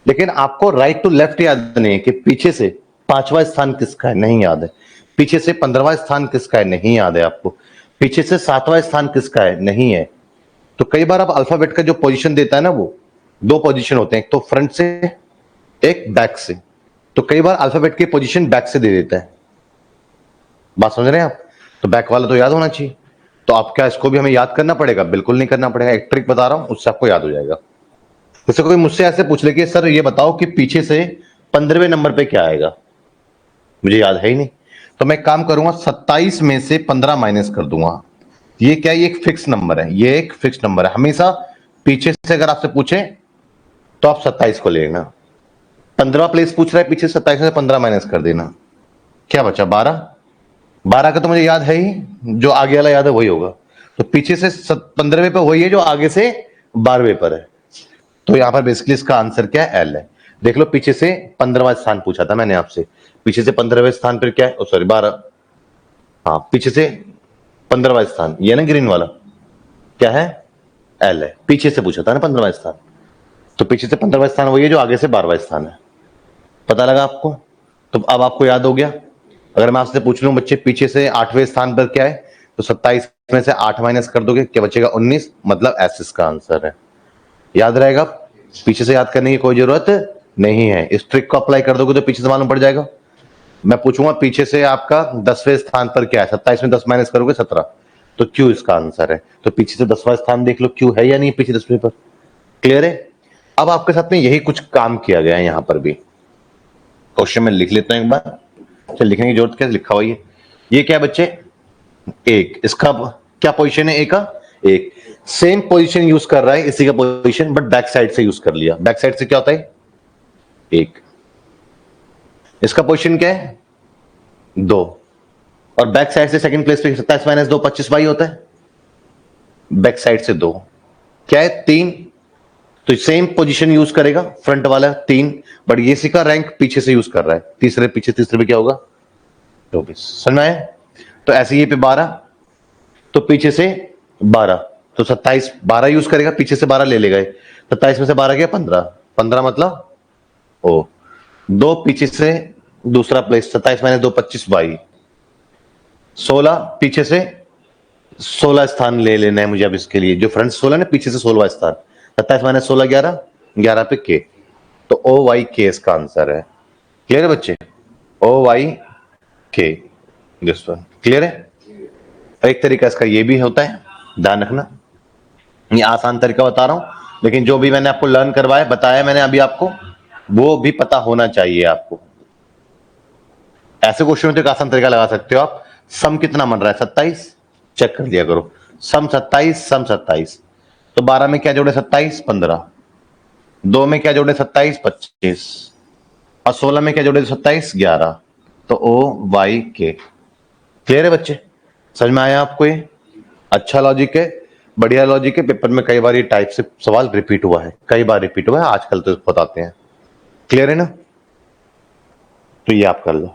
लेकिन आपको राइट टू लेफ्ट याद नहीं है कि पीछे से 5वां स्थान किसका है, नहीं याद है। पीछे से 15वां स्थान किसका है, नहीं याद है आपको। पीछे से 7वां स्थान किसका है, नहीं है। तो कई बार आप अल्फाबेट का जो पोजीशन देता है ना, वो दो पोजीशन होते हैं, एक तो फ्रंट से, एक बैक से। तो कई बार अल्फाबेट की पोजीशन बैक से दे देता है। बात समझ रहे हैं आप? तो बैक वाला तो याद होना चाहिए। तो आप क्या इसको भी हमें याद करना पड़ेगा? बिल्कुल नहीं करना पड़ेगा। एक ट्रिक बता रहा हूं, उससे आपको याद हो जाएगा। जैसे कोई मुझसे ऐसे पूछ ले कि सर ये बताओ कि पीछे से 15वें नंबर पे क्या आएगा, मुझे याद है ही नहीं। तो मैं काम करूंगा, 27 में से 15 माइनस कर दूंगा। ये क्या, ये एक फिक्स नंबर है, ये एक फिक्स नंबर है। हमेशा पीछे से अगर आपसे पूछे तो आप 27 को लेना। 15वां प्लेस पूछ रहा है पीछे, 27 में से 15 माइनस कर देना, क्या बचा 12। 12 का तो मुझे याद है ही, जो आगे वाला याद है वही होगा। तो पीछे से 15वें पे वही है जो आगे से 12वें पर है। तो यहां पर बेसिकली इसका आंसर क्या है, एल है। देख लो, पीछे से 15वां स्थान पूछा था मैंने आपसे, पीछे से 15वें स्थान पर क्या है, सॉरी 12। हाँ, पीछे से 15वां स्थान ये ना ग्रीन वाला, क्या है, एल है। पीछे से पूछा था ना 15वां स्थान, तो पीछे से 15वां स्थान वही है जो आगे से 12वां स्थान है। पता लगा आपको? तो अब आपको याद हो गया। अगर मैं आपसे पूछ लूं बच्चे पीछे से 8वें स्थान पर क्या है, तो 27 में से 8 माइनस कर दोगे, क्या बचेगा 19, मतलब एस इसका आंसर है। याद रहेगा? पीछे से याद करने की कोई जरूरत नहीं है। इस ट्रिक को अप्लाई कर दोगे तो पीछे से मालूम पड़ जाएगा। मैं पूछूंगा पीछे से आपका 10वें स्थान पर क्या है, 27 में 10 माइनस करोगे 17, तो क्यू इसका आंसर है। तो पीछे से 10वां स्थान देख लो, क्यू है या नहीं पीछे 10वें पर। क्लियर है? अब आपके साथ में यही कुछ काम किया गया है। यहां पर भी क्वेश्चन में लिख लेता हूं एक बार, चल लिखने की जरूरत क्या, लिखा हुआ ये क्या है बच्चे, एक। इसका क्या पोजीशन है, ए का एक। सेम पोजीशन यूज कर रहा है, इसी का पोजीशन, बट बैक साइड से यूज कर लिया। बैक साइड से क्या होता है, एक। इसका पोजीशन क्या है, दो। और बैक साइड से सेकंड प्लेस पे 27 माइनस 2 25 वाई होता है। बैक साइड से दो क्या है, तीन। तो सेम पोजीशन यूज करेगा फ्रंट वाला, तीन। बट ये इसी का रैंक पीछे से यूज कर रहा है, तीसरे पीछे, तीसरे पे क्या होगा 24। समझ में आया? तो ऐसे ये पे 12, तो पीछे से 12, तो 27 12 यूज करेगा, पीछे से 12 ले लेगा। 27 में से 12 गया 15, 15 मतलब ओ दो, पीछे से दूसरा प्लेस 27 माइनस 2 25 बाई 16, पीछे से 16 स्थान ले लेना है मुझे अब इसके लिए। जो फ्रंट 16 ना, पीछे से 16वां स्थान, 27 माइनस 16 11, 11 पे के, तो ओ वाई के इसका आंसर है। क्लियर है बच्चे? ओ वाई के, दिस वन। क्लियर है? एक तरीका इसका ये भी होता है, ध्यान रखना। ये आसान तरीका बता रहा हूं, लेकिन जो भी मैंने आपको लर्न करवाया, बताया मैंने अभी आपको, वो भी पता होना चाहिए आपको। ऐसे क्वेश्चन में तो एक आसान तरीका लगा सकते हो आप। सम कितना बन रहा है, 27, चेक कर दिया करो। सम 27, सम 27, तो 12 में क्या जोड़े 27 15, 2 में क्या जोड़े 27 25, और 16 में क्या जोड़े 27 11, तो ओ वाई के। क्लियर है बच्चे? समझ में आया आपको? ये अच्छा लॉजिक है, बढ़िया लॉजिक है। पेपर में कई बार ये टाइप से सवाल रिपीट हुआ है, कई बार रिपीट हुआ है, आजकल तो बताते हैं। क्लियर है ना? तो ये आप कर लो।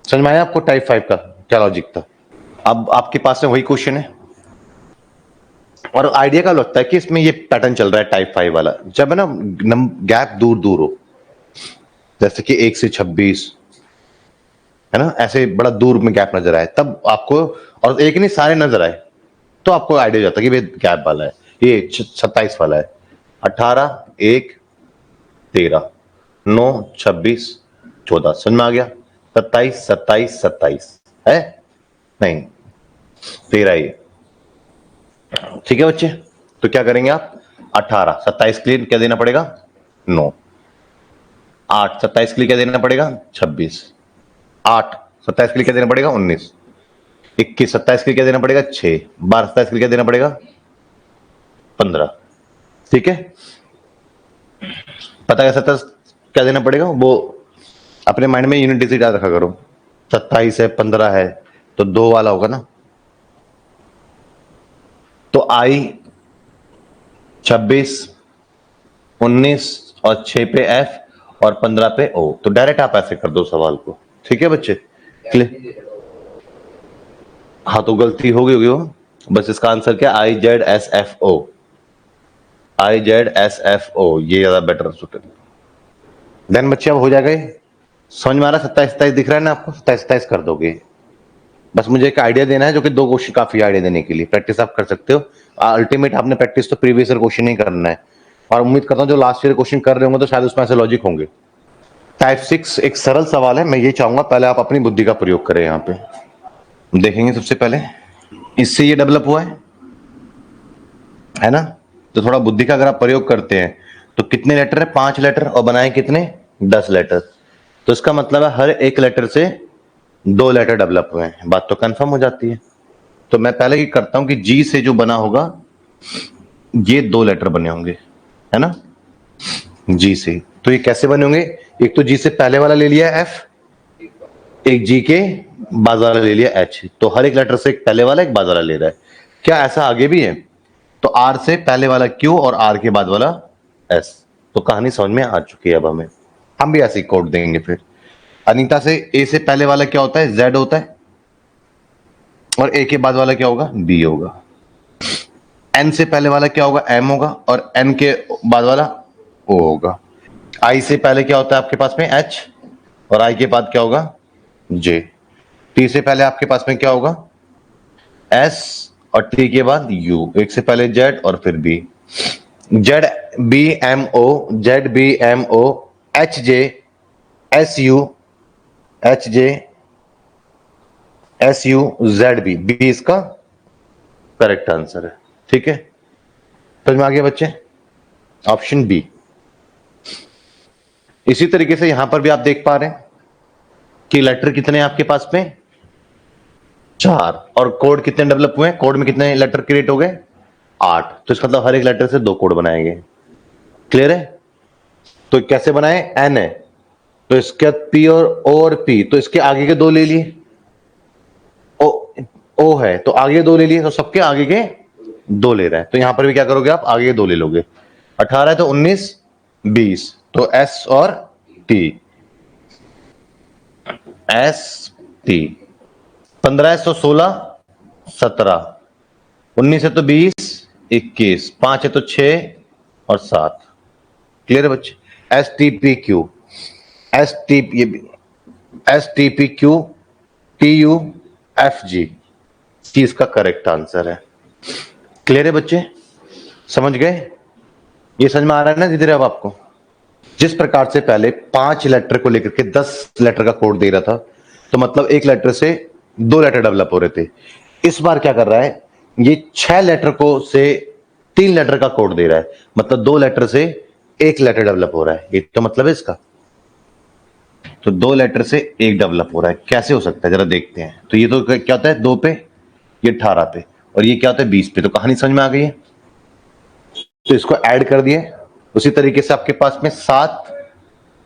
समझ में आया आपको टाइप 5 का क्या लॉजिक था? अब आपके पास में वही क्वेश्चन है, और आइडिया का लगता है कि इसमें ये पैटर्न चल रहा है टाइप 5 वाला, जब है ना गैप दूर दूर हो, जैसे कि 1 से 26 है ना, ऐसे बड़ा दूर में गैप नजर आए, तब आपको, और एक नहीं सारे नजर आए, तो आपको आइडिया हो जाता है कि भाई गैप वाला है, ये 27 वाला है। 18 1 13 9 26 14, समझ में आ गया? 27 27 27 है, नहीं 13 ही। ठीक है बच्चे? तो क्या करेंगे आप, 18, 27 के लिए क्या देना पड़ेगा 9, 8, 27 के लिए क्या देना पड़ेगा 26, 8, 27 के लिए क्या देना पड़ेगा 19, 21, 27 के लिए क्या देना पड़ेगा 6, 12, 27 के लिए क्या देना पड़ेगा 15। ठीक है, पता है 27 क्या देना पड़ेगा, वो अपने माइंड में यूनिट डिजिट याद रखा करो। 27 है, 15 है, तो 2 वाला होगा ना, तो आई 26, 19 और 6 पे एफ और 15 पे ओ। तो डायरेक्ट आप ऐसे कर दो सवाल को। ठीक है बच्चे, क्लियर? हाँ तो गलती हो गई होगी वो, बस इसका आंसर क्या, I Z S F O, I Z S F O, ये ज्यादा बेटर सुटेड। देन बच्चे अब हो जाएगा ये, समझ में आ रहा है? 27 27 दिख रहा है ना आपको, 27 27 कर दोगे। बस मुझे एक आइडिया देना है, जो कि 2 क्वेश्चन काफी आइडिया देने के लिए, प्रैक्टिस आप कर सकते हो। अल्टीमेट आपने प्रैक्टिस तो प्रीवियस ईयर क्वेश्चन ही करना है, और उम्मीद करता हूं जो लास्ट ईयर क्वेश्चन कर रहे होंगे तो शायद उसमें ऐसे लॉजिक होंगे। टाइप 6 एक सरल सवाल है, मैं ये चाहूंगा पहले आप अपनी बुद्धि का प्रयोग करें। यहाँ पे देखेंगे सबसे पहले, इससे ये डेवलप हुआ है ना, तो थोड़ा बुद्धि का अगर आप प्रयोग करते हैं तो कितने लेटर है, 5 लेटर, और बनाए कितने 10 लेटर, तो इसका मतलब है हर एक लेटर से 2 लेटर डेवलप हुए हैं, बात तो कंफर्म हो जाती है। तो मैं पहले ही करता हूं कि जी से जो बना होगा ये 2 लेटर बने होंगे, है ना, जी से। तो ये कैसे बने होंगे, एक तो जी से पहले वाला ले लिया एफ, एक जी के बाद वाला ले लिया एच, तो हर एक लेटर से एक पहले वाला एक बाद वाला ले रहा है। क्या ऐसा आगे भी है, तो आर से पहले वाला क्यू और आर के बाद वाला एस। तो कहानी समझ में आ चुकी है। अब हम भी ऐसे ही कोड देंगे। फिर अनीता से ए से पहले वाला क्या होता है, जेड होता है, और ए के बाद वाला क्या होगा, बी होगा। एन से पहले वाला क्या होगा, एम होगा, और एन के बाद वाला ओ होगा। आई से पहले क्या होता है आपके पास में, एच, और आई के बाद क्या होगा, जे। टी से पहले आपके पास में क्या होगा, एस, और टी के बाद यू। एक से पहले जेड और फिर B, Z B M O, Z B M O, H J S U, H J S U Z B, B इसका करेक्ट आंसर है। ठीक है, समझ में आ गया बच्चे, ऑप्शन बी। इसी तरीके से यहां पर भी आप देख पा रहे हैं कि लेटर कितने हैं आपके पास में, 4, और कोड कितने डेवलप हुए हैं, कोड में कितने लेटर क्रिएट हो गए, 8। तो इसका मतलब हर एक लेटर से 2 कोड बनाएंगे। क्लियर है? तो कैसे बनाए, एन है तो इसके पी और पी, तो इसके आगे के 2 ले लिए, ओ है तो आगे 2 ले लिए, तो सबके आगे के 2 ले रहा है। तो यहां पर भी क्या करोगे आप, आगे 2 ले लोगे। 18 है तो 19 20, तो एस और टी, एस टी। 15 है तो 16 17, 19 है तो 20 21, 5 है तो 6 और 7। क्लियर है बच्चे? S T P Q, S T S T P Q T U F G, चीज का करेक्ट आंसर है। क्लियर है बच्चे, समझ गए? ये समझ में आ रहा है ना धीरे धीरे अब आपको? जिस प्रकार से पहले 5 लेटर को लेकर के 10 लेटर का कोड दे रहा था, तो मतलब एक लेटर से 2 लेटर डेवलप हो रहे थे। इस बार क्या कर रहा है, ये 6 लेटर को से 3 लेटर का कोड दे रहा है, मतलब 2 लेटर से 1 लेटर डेवलप हो रहा है। ये तो मतलब है इसका, तो 2 लेटर से 1 डेवलप हो रहा है। कैसे हो सकता है जरा देखते हैं। तो ये तो क्या होता है, 2 पे, ये 18 पे, और ये क्या होता है 20 पे। तो कहानी समझ में आ गई है। तो इसको ऐड कर दिए। उसी तरीके से आपके पास में 7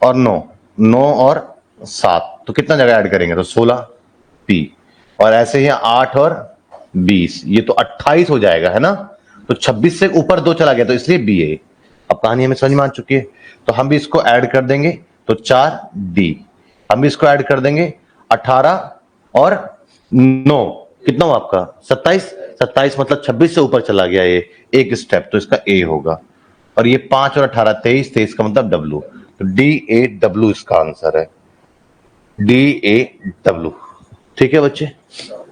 और 9, 9 और 7, तो कितना जगह ऐड करेंगे, तो 16 पी, और ऐसे ही 8 और 20, ये तो 28 हो जाएगा, है ना। तो 26 से ऊपर 2 चला गया, तो इसलिए बी है। अब कहानी हमें समझ में आ चुकी है। तो हम भी इसको ऐड कर देंगे, तो 4 डी। हम भी इसको ऐड कर देंगे, 18 और 9, कितना हुआ आपका 27, 27 मतलब 26 से ऊपर चला गया ये एक स्टेप, तो इसका ए होगा। और ये 5 और 18 23, 23 का मतलब डब्ल्यू, तो डी ए डब्ल्यू इसका आंसर है, डी ए डब्ल्यू। ठीक है बच्चे,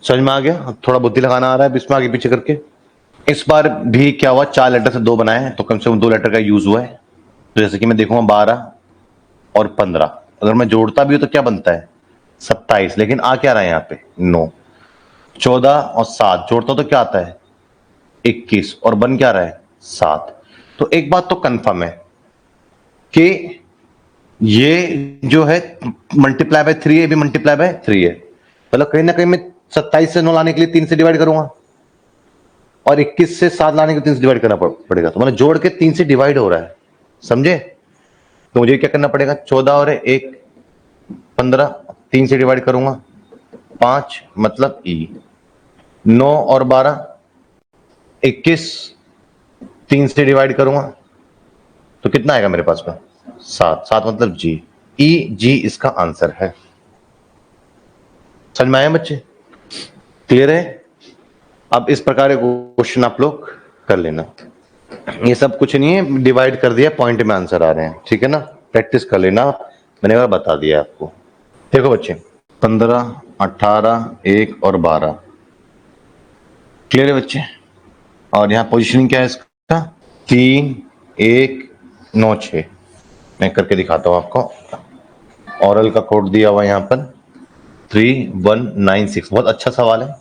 समझ में आ गया? थोड़ा बुद्धि लगाना आ रहा है इसमें आगे पीछे करके। इस बार भी क्या हुआ, 4 लेटर से 2 बनाए हैं, तो कम से कम 2 लेटर का यूज हुआ है। तो जैसे कि मैं देखूंगा 12 और 15, अगर मैं जोड़ता भी हूं तो क्या बनता है 27, लेकिन आ क्या रहा है यहाँ पे 9। 14 और 7 जोड़ता हूं तो क्या आता है 21, और बन क्या रहा है 7। तो एक बात तो कंफर्म है कि ये जो है मल्टीप्लाई बाय 3 है, भी मल्टीप्लाई बाय 3 है। मतलब कहीं ना कहीं मैं 27 से 9 लाने के लिए 3 से डिवाइड करूंगा और 21 से 7 लाने के लिए 3 से डिवाइड करना पड़ेगा। तो मतलब जोड़ के 3 से डिवाइड हो रहा है, समझे? तो मुझे क्या करना पड़ेगा, 14 और 1 15, 3 से डिवाइड करूंगा 5 मतलब ई, 9 और 12 21, 3 से डिवाइड करूंगा तो कितना आएगा मेरे पास में, 7, 7 मतलब जी, ई जी इसका आंसर है। समझ में आया बच्चे? क्लियर है? अब इस प्रकार के क्वेश्चन आप लोग कर लेना। ये सब कुछ नहीं है, डिवाइड कर दिया, पॉइंट में आंसर आ रहे हैं, ठीक है ना? प्रैक्टिस कर लेना, मैंने बार बता दिया आपको। देखो बच्चे, 15, 18, 1 और 12, क्लियर है बच्चे? और यहाँ पोजीशनिंग क्या है इसका, 3, 1, 9, 6। मैं करके दिखाता हूं आपको। ऑरल का कोड दिया हुआ यहाँ पर 3196। बहुत अच्छा सवाल है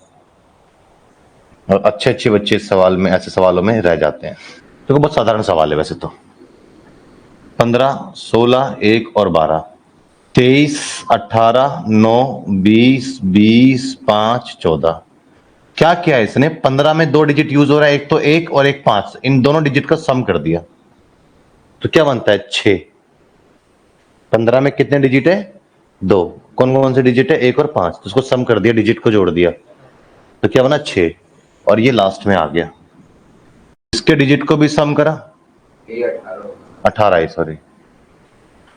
और अच्छे अच्छे बच्चे इस सवाल में, ऐसे सवालों में रह जाते हैं। देखो बहुत साधारण सवाल है वैसे तो। 15, 16, 1 और 12, 23, 18, 9, 20, 20, 5, 14। क्या किया है इसने, 15 में 2 डिजिट यूज हो रहा है, एक तो 1 और एक 5, इन दोनों डिजिट का सम कर दिया तो क्या बनता है 6। 15 में कितने डिजिट है, 2। कौन कौन से डिजिट है, 1 और 5, तो उसको सम कर दिया, डिजिट को जोड़ दिया तो क्या बना 6, और ये लास्ट में आ गया। इसके डिजिट को भी सम करा, 18 है सॉरी,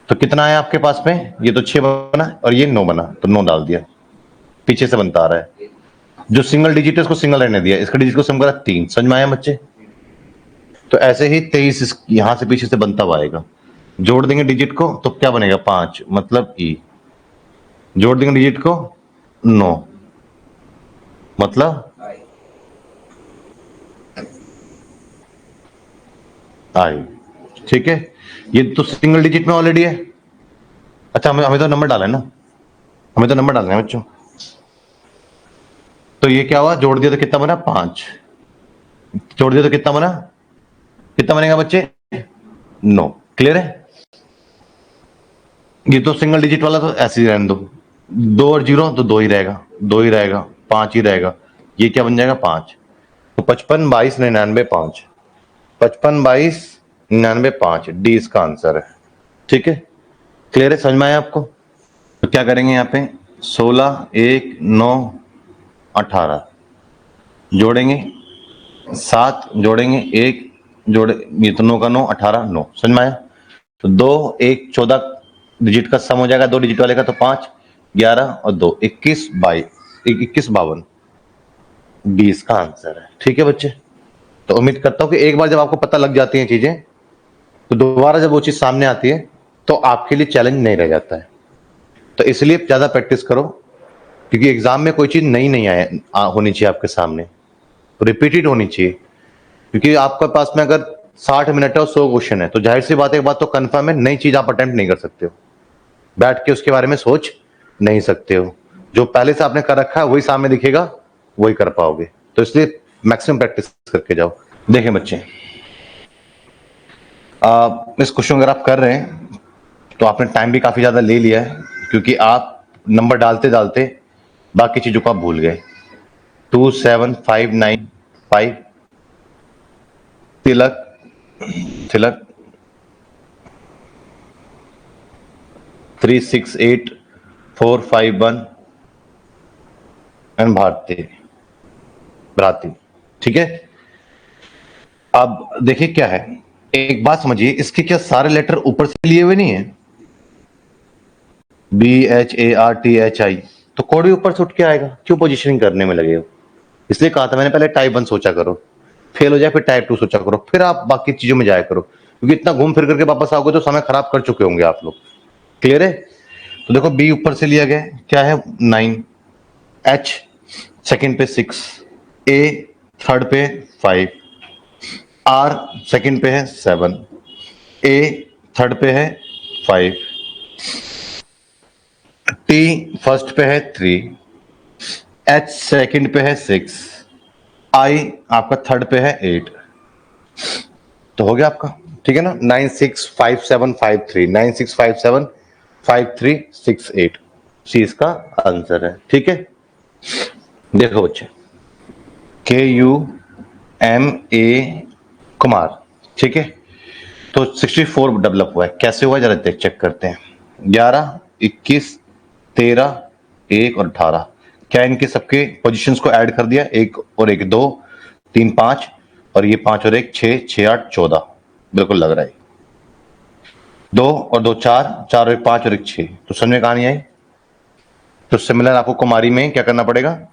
तो कितना है आपके पास में, ये तो 6 बना और ये 9 बना, तो 9 डाल दिया, पीछे से बनता आ रहा है। जो सिंगल डिजिट है उसको सिंगल रहने दिया, इसका डिजिट को सम करा 3। समझ में आया बच्चे? तो ऐसे ही 23 यहां से पीछे से बनता हुआ आएगा, जोड़ देंगे डिजिट को तो क्या बनेगा 5 मतलब ई, जोड़ देंगे डिजिट को 9 मतलब आई, ठीक है? ये तो सिंगल डिजिट में ऑलरेडी है। अच्छा हमें तो नंबर डाला है ना, हमें तो नंबर डालना है बच्चों। तो ये क्या हुआ, जोड़ दिया तो कितना बना 5, जोड़ दिया तो कितना बना, कितना बनेगा बच्चे 9। क्लियर है? ये तो सिंगल डिजिट वाला तो ऐसे ही रहने दो, 2 और 0 तो 2 ही रहेगा, 2 ही रहेगा, 5 ही रहेगा, ये क्या बन जाएगा 5। तो 55, 22, 99, 5, 55, 22, 99, 5, डी इसका आंसर है। ठीक है? क्लियर है? समझ में आया आपको? तो क्या करेंगे यहाँ पे, 16, 1, 9, 18 जोड़ेंगे, 7 जोड़ेंगे, 1 जोड़े, ये तो 9 का 9, 18, 9। समझ में आया? तो 2, 1, 14 डिजिट का सम हो जाएगा, 2 डिजिट वाले का, तो 5, 11 और 2, 21, 22, 52, डी इसका आंसर है। ठीक है बच्चे? तो उम्मीद करता हूं कि एक बार जब आपको पता लग जाती हैं चीजें तो दोबारा जब वो चीज सामने आती है तो आपके लिए चैलेंज नहीं रह जाता है। तो इसलिए ज्यादा प्रैक्टिस करो, क्योंकि एग्जाम में कोई चीज नई नहीं होनी चाहिए आपके सामने, रिपीटेड होनी चाहिए। क्योंकि आपके पास में अगर 60 मिनट है और 100 क्वेश्चन है तो जाहिर सी बात, एक बात तो कंफर्म है, नई चीज आप अटेम्प्ट नहीं कर सकते हो, बैठ के उसके बारे में सोच नहीं सकते हो। जो पहले से आपने कर रखा है वही सामने दिखेगा, वही कर पाओगे। तो इसलिए मैक्सिमम प्रैक्टिस करके जाओ। देखें बच्चे, इस क्वेश्चन अगर आप कर रहे हैं तो आपने टाइम भी काफी ज्यादा ले लिया है, क्योंकि आप नंबर डालते डालते बाकी चीजों को आप भूल गए। 2, 7, 5, 9, 5, तिलक, तिलक, 3, 6, 8, 4, 5, 1 एंड भारती, भ्राती। ठीक है? अब देखिए क्या है, एक बात समझिए, इसके क्या सारे लेटर ऊपर से लिए हुए नहीं है, BHARTHI, तो कोड भी ऊपर से उठ के आएगा, क्यों पोजीशनिंग करने में लगे हो? इसलिए कहा था मैंने पहले टाइप 1 सोचा करो, फेल हो जाए फिर टाइप 2 सोचा करो, फिर आप बाकी चीजों में जाया करो, क्योंकि इतना घूम फिर करके वापस आओगे तो समय खराब कर चुके होंगे आप लोग। क्लियर है? तो देखो बी ऊपर से लिया गया, क्या है 9, H सेकंड पे 6, A थर्ड पे 5, R सेकंड पे है 7, A थर्ड पे है 5, T फर्स्ट पे है 3, H सेकंड पे है 6, I आपका थर्ड पे है 8, तो हो गया आपका, ठीक है ना। 965753 96575368 सी इसका आंसर है, ठीक है। देखो बच्चे, KUMA कुमार, ठीक है। तो 64 डेवलप हुआ है, कैसे हुआ जरा देख चेक करते हैं। 11, 21, 13, 1 और 18, क्या इनके सबके पोजीशंस को ऐड कर दिया, 1 और 1 2, 3 5 और ये 5 और 1 6, 6 8 14, बिल्कुल लग रहा है। 2 और 2 4, 4 और 1 5 और 1 6, तो समझ में कहानी आई। तो सिमिलर आपको कुमारी में क्या करना पड़ेगा,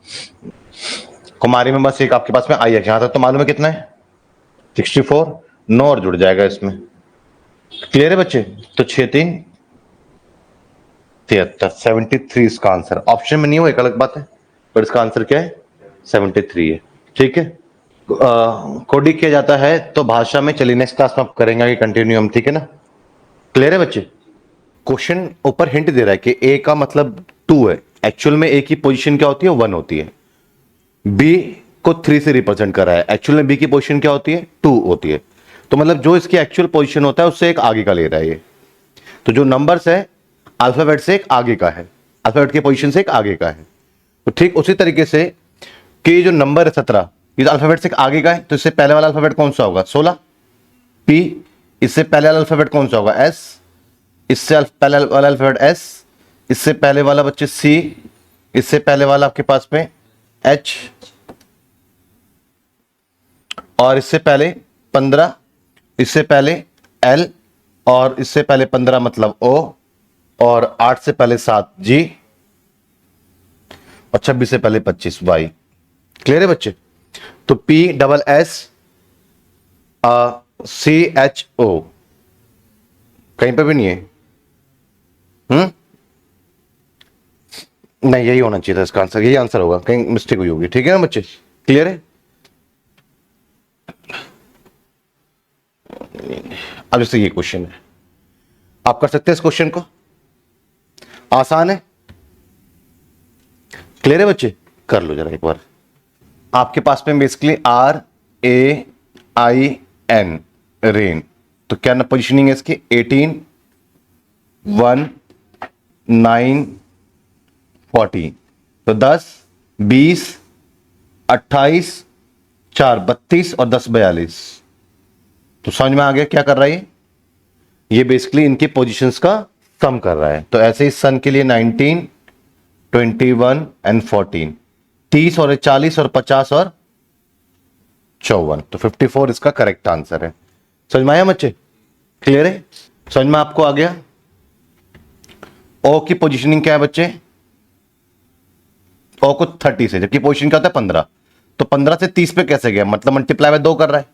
कुमारी में बस एक आपके पास में आई है, जहां तक तो मालूम है कितना है 64, 9 और जुड़ जाएगा इसमें। क्लियर है बच्चे। तो 6 3 73, 73 इसका आंसर। ऑप्शन में नहीं हो एक अलग बात है, पर इसका आंसर क्या है 73 है, ठीक है। कोडिंग किया जाता है तो भाषा में, चलिए नेक्स्ट क्लास में आप करेंगे आगे कंटिन्यू हम, ठीक है ना। क्लियर है बच्चे। क्वेश्चन ऊपर हिंट दे रहा है कि ए का मतलब 2 है, एक्चुअल में ए की पोजीशन क्या होती है 1 होती है। बी को 3 से रिप्रेजेंट कर रहा है, एक्चुअल में बी की पोजीशन क्या होती है 2 होती है। तो मतलब जो इसकी एक्चुअल पोजीशन होता है उससे एक आगे का ले रहा है ये। तो जो नंबर्स है अल्फाबेट से एक आगे का है, अल्फाबेट की पोजीशन से एक आगे का है। तो ठीक उसी तरीके से कि जो नंबर है 17, ये अल्फाबेट से एक आगे का है, तो इससे पहले वाला अल्फाबेट कौन सा होगा 16। पी, इससे पहले वाला अल्फाबेट कौन सा होगा एस, इससे पहले वाला अल्फाबेट एस, इससे पहले वाला बच्चे सी, इससे पहले वाला आपके पास में एच, और इससे पहले 15, इससे पहले एल, और इससे पहले 15 मतलब ओ, और 8 से पहले 7 जी, और 26 से पहले 25 वाई। क्लियर है बच्चे। तो P double S C H O कहीं पे भी नहीं है। नहीं, यही होना चाहिए था इसका आंसर, यही आंसर होगा, कहीं मिस्टेक हुई होगी, ठीक है ना बच्चे। क्लियर है। अब जैसे ये क्वेश्चन है, आप कर सकते हैं इस क्वेश्चन को, आसान है। क्लियर है बच्चे, कर लो जरा एक बार। आपके पास में बेसिकली RAIN रेन, तो क्या ना पोजिशनिंग है इसकी 18 1 9 40, तो 10 20 28 4 32 और 10 42। तो समझ में आ गया क्या कर रहा है ये बेसिकली इनकी पोजीशंस का सम कर रहा है। तो ऐसे ही सन के लिए 19 21 एंड 14, 30 और 40 और 50 और 54, तो 54 इसका करेक्ट आंसर है। समझ में आया बच्चे। क्लियर है, समझ में आपको आ गया। ओ की पोजीशनिंग क्या है बच्चे, ओ को 30 से, जबकि पोजीशन क्या होता है 15, तो 15 से 30 पे कैसे गया, मतलब मल्टीप्लाई बाय 2 कर रहा है।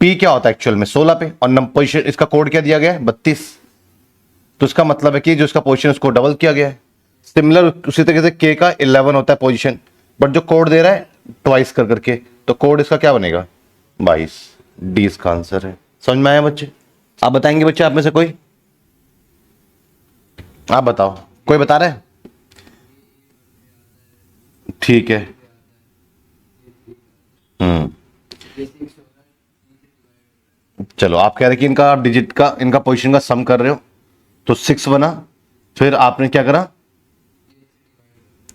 पी क्या होता है एक्चुअल में 16 पे, और पोजीशन इसका कोड क्या दिया गया है 32, तो इसका मतलब है कि जो इसका पोजीशन उसको डबल किया गया है। सिमिलर उसी तरीके से के का 11 होता है पोजीशन, बट जो कोड दे रहा है ट्वाइस कर करके, तो कोड इसका क्या बनेगा 22। डी इसका आंसर है। समझ में आया बच्चे। आप बताएंगे बच्चे, आप में से कोई, आप बताओ, कोई बता रहा है। ठीक है। चलो, आप कह रहे कि इनका आप डिजिट का, इनका पोजीशन का सम कर रहे हो, तो 6 बना, फिर आपने क्या करा,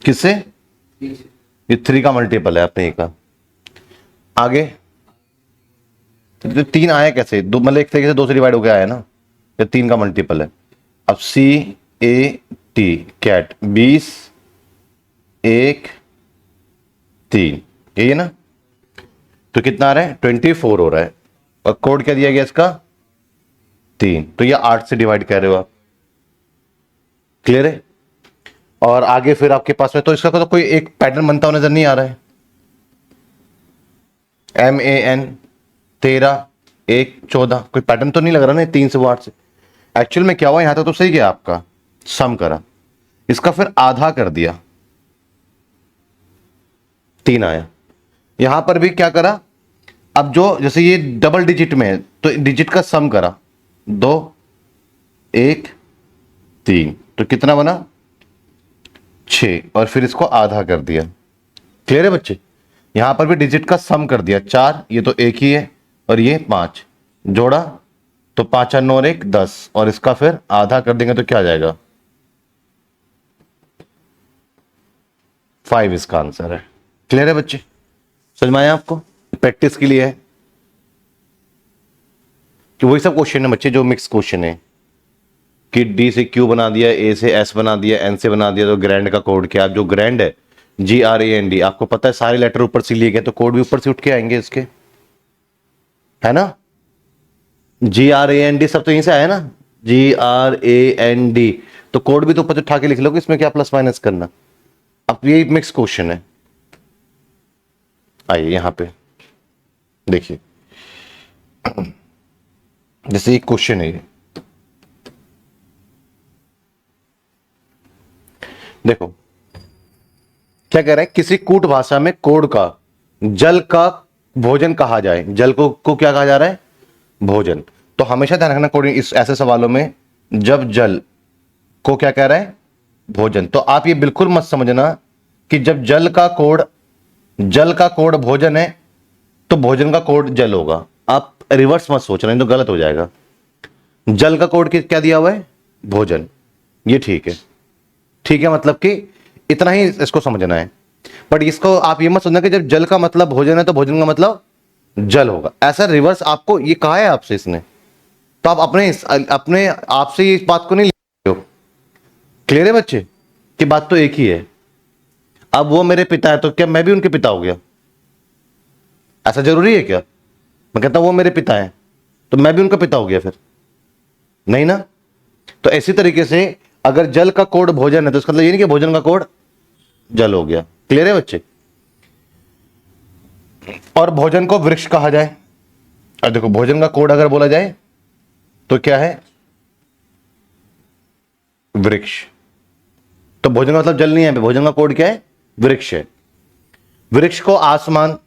किससे, ये 3 का मल्टीपल है आपने का, आगे तो 3 आया कैसे, दो मतलब एक तरीके से 2 से डिवाइड हो गया आया ना, ये 3 का मल्टीपल है। अब CAT कैट 20 1 3, यही है ना, तो कितना आ रहा है 24 हो रहा है, और कोड क्या दिया गया इसका 3, तो ये 8 से डिवाइड कर रहे हो आप। क्लियर है। और आगे फिर आपके पास में तो इसका तो कोई एक पैटर्न बनता हुआ नजर नहीं आ रहा है। MAN 13 1 14, कोई पैटर्न तो नहीं लग रहा ना 3 से वो 8 से। एक्चुअल में क्या हुआ, यहां तक तो सही गया आपका, सम करा, इसका फिर आधा कर दिया, 3 आया। यहां पर भी क्या करा, अब जो जैसे ये डबल डिजिट में है तो डिजिट का सम करा, 2 1 3, तो कितना बना 6, और फिर इसको आधा कर दिया। क्लियर है बच्चे। यहां पर भी डिजिट का सम कर दिया 4, ये तो एक ही है, और ये 5, जोड़ा तो 5 और 9 और 1 10, और इसका फिर आधा कर देंगे तो क्या आ जाएगा 5, इसका आंसर है। क्लियर है बच्चे, समझ में आया आपको? प्रैक्टिस के लिए है कि वही सब क्वेश्चन है बच्चे जो मिक्स क्वेश्चन है कि डी से क्यू बना दिया, ए से एस बना दिया, एन से बना दिया, तो ग्रैंड का कोड क्या? जो ग्रैंड है GRAND, आपको पता है सारे लेटर ऊपर से लिए गए तो कोड भी ऊपर से उठ के आएंगे इसके, है ना? GRAND सब तो यहीं से आया ना, GRAND, तो कोड भी तो ऊपर से उठा के लिख लो, इसमें क्या प्लस माइनस करना। अब ये मिक्स क्वेश्चन है, आइए यहां पे देखिए, जैसे एक क्वेश्चन है ये, देखो क्या कह रहा है, किसी कूट भाषा में कोड का जल का भोजन कहा जाए। जल को क्या कहा जा रहा है? भोजन। तो हमेशा ध्यान रखना कोड इस ऐसे सवालों में, जब जल को क्या कह रहा है? भोजन, तो आप ये बिल्कुल मत समझना कि जब जल का कोड भोजन है तो भोजन का कोड जल होगा। आप रिवर्स मत सोचना, तो गलत हो जाएगा। जल का कोड क्या दिया हुआ है? भोजन। ये ठीक है, ठीक है, मतलब कि इतना ही इसको समझना है। बट इसको आप ये मत समझना कि जब जल का मतलब भोजन है तो भोजन का मतलब जल होगा, ऐसा रिवर्स आपको ये कहा है आपसे इसने, तो आप अपने आपसे इस बात को नहीं ले हो। क्लियर है बच्चे कि बात तो एक ही है। अब वो मेरे पिता है तो क्या मैं भी उनके पिता हो गया? ऐसा जरूरी है क्या? मैं कहता हूं वो मेरे पिता है तो मैं भी उनका पिता हो गया फिर? नहीं ना। तो इसी तरीके से अगर जल का कोड भोजन है तो इसका मतलब ये नहीं कि भोजन का कोड जल हो गया। क्लियर है बच्चे? और भोजन को वृक्ष कहा जाए, और देखो भोजन का कोड अगर बोला जाए तो क्या है? वृक्ष। तो भोजन का मतलब जल नहीं है, भोजन का कोड क्या है? वृक्ष है। वृक्ष को आसमान,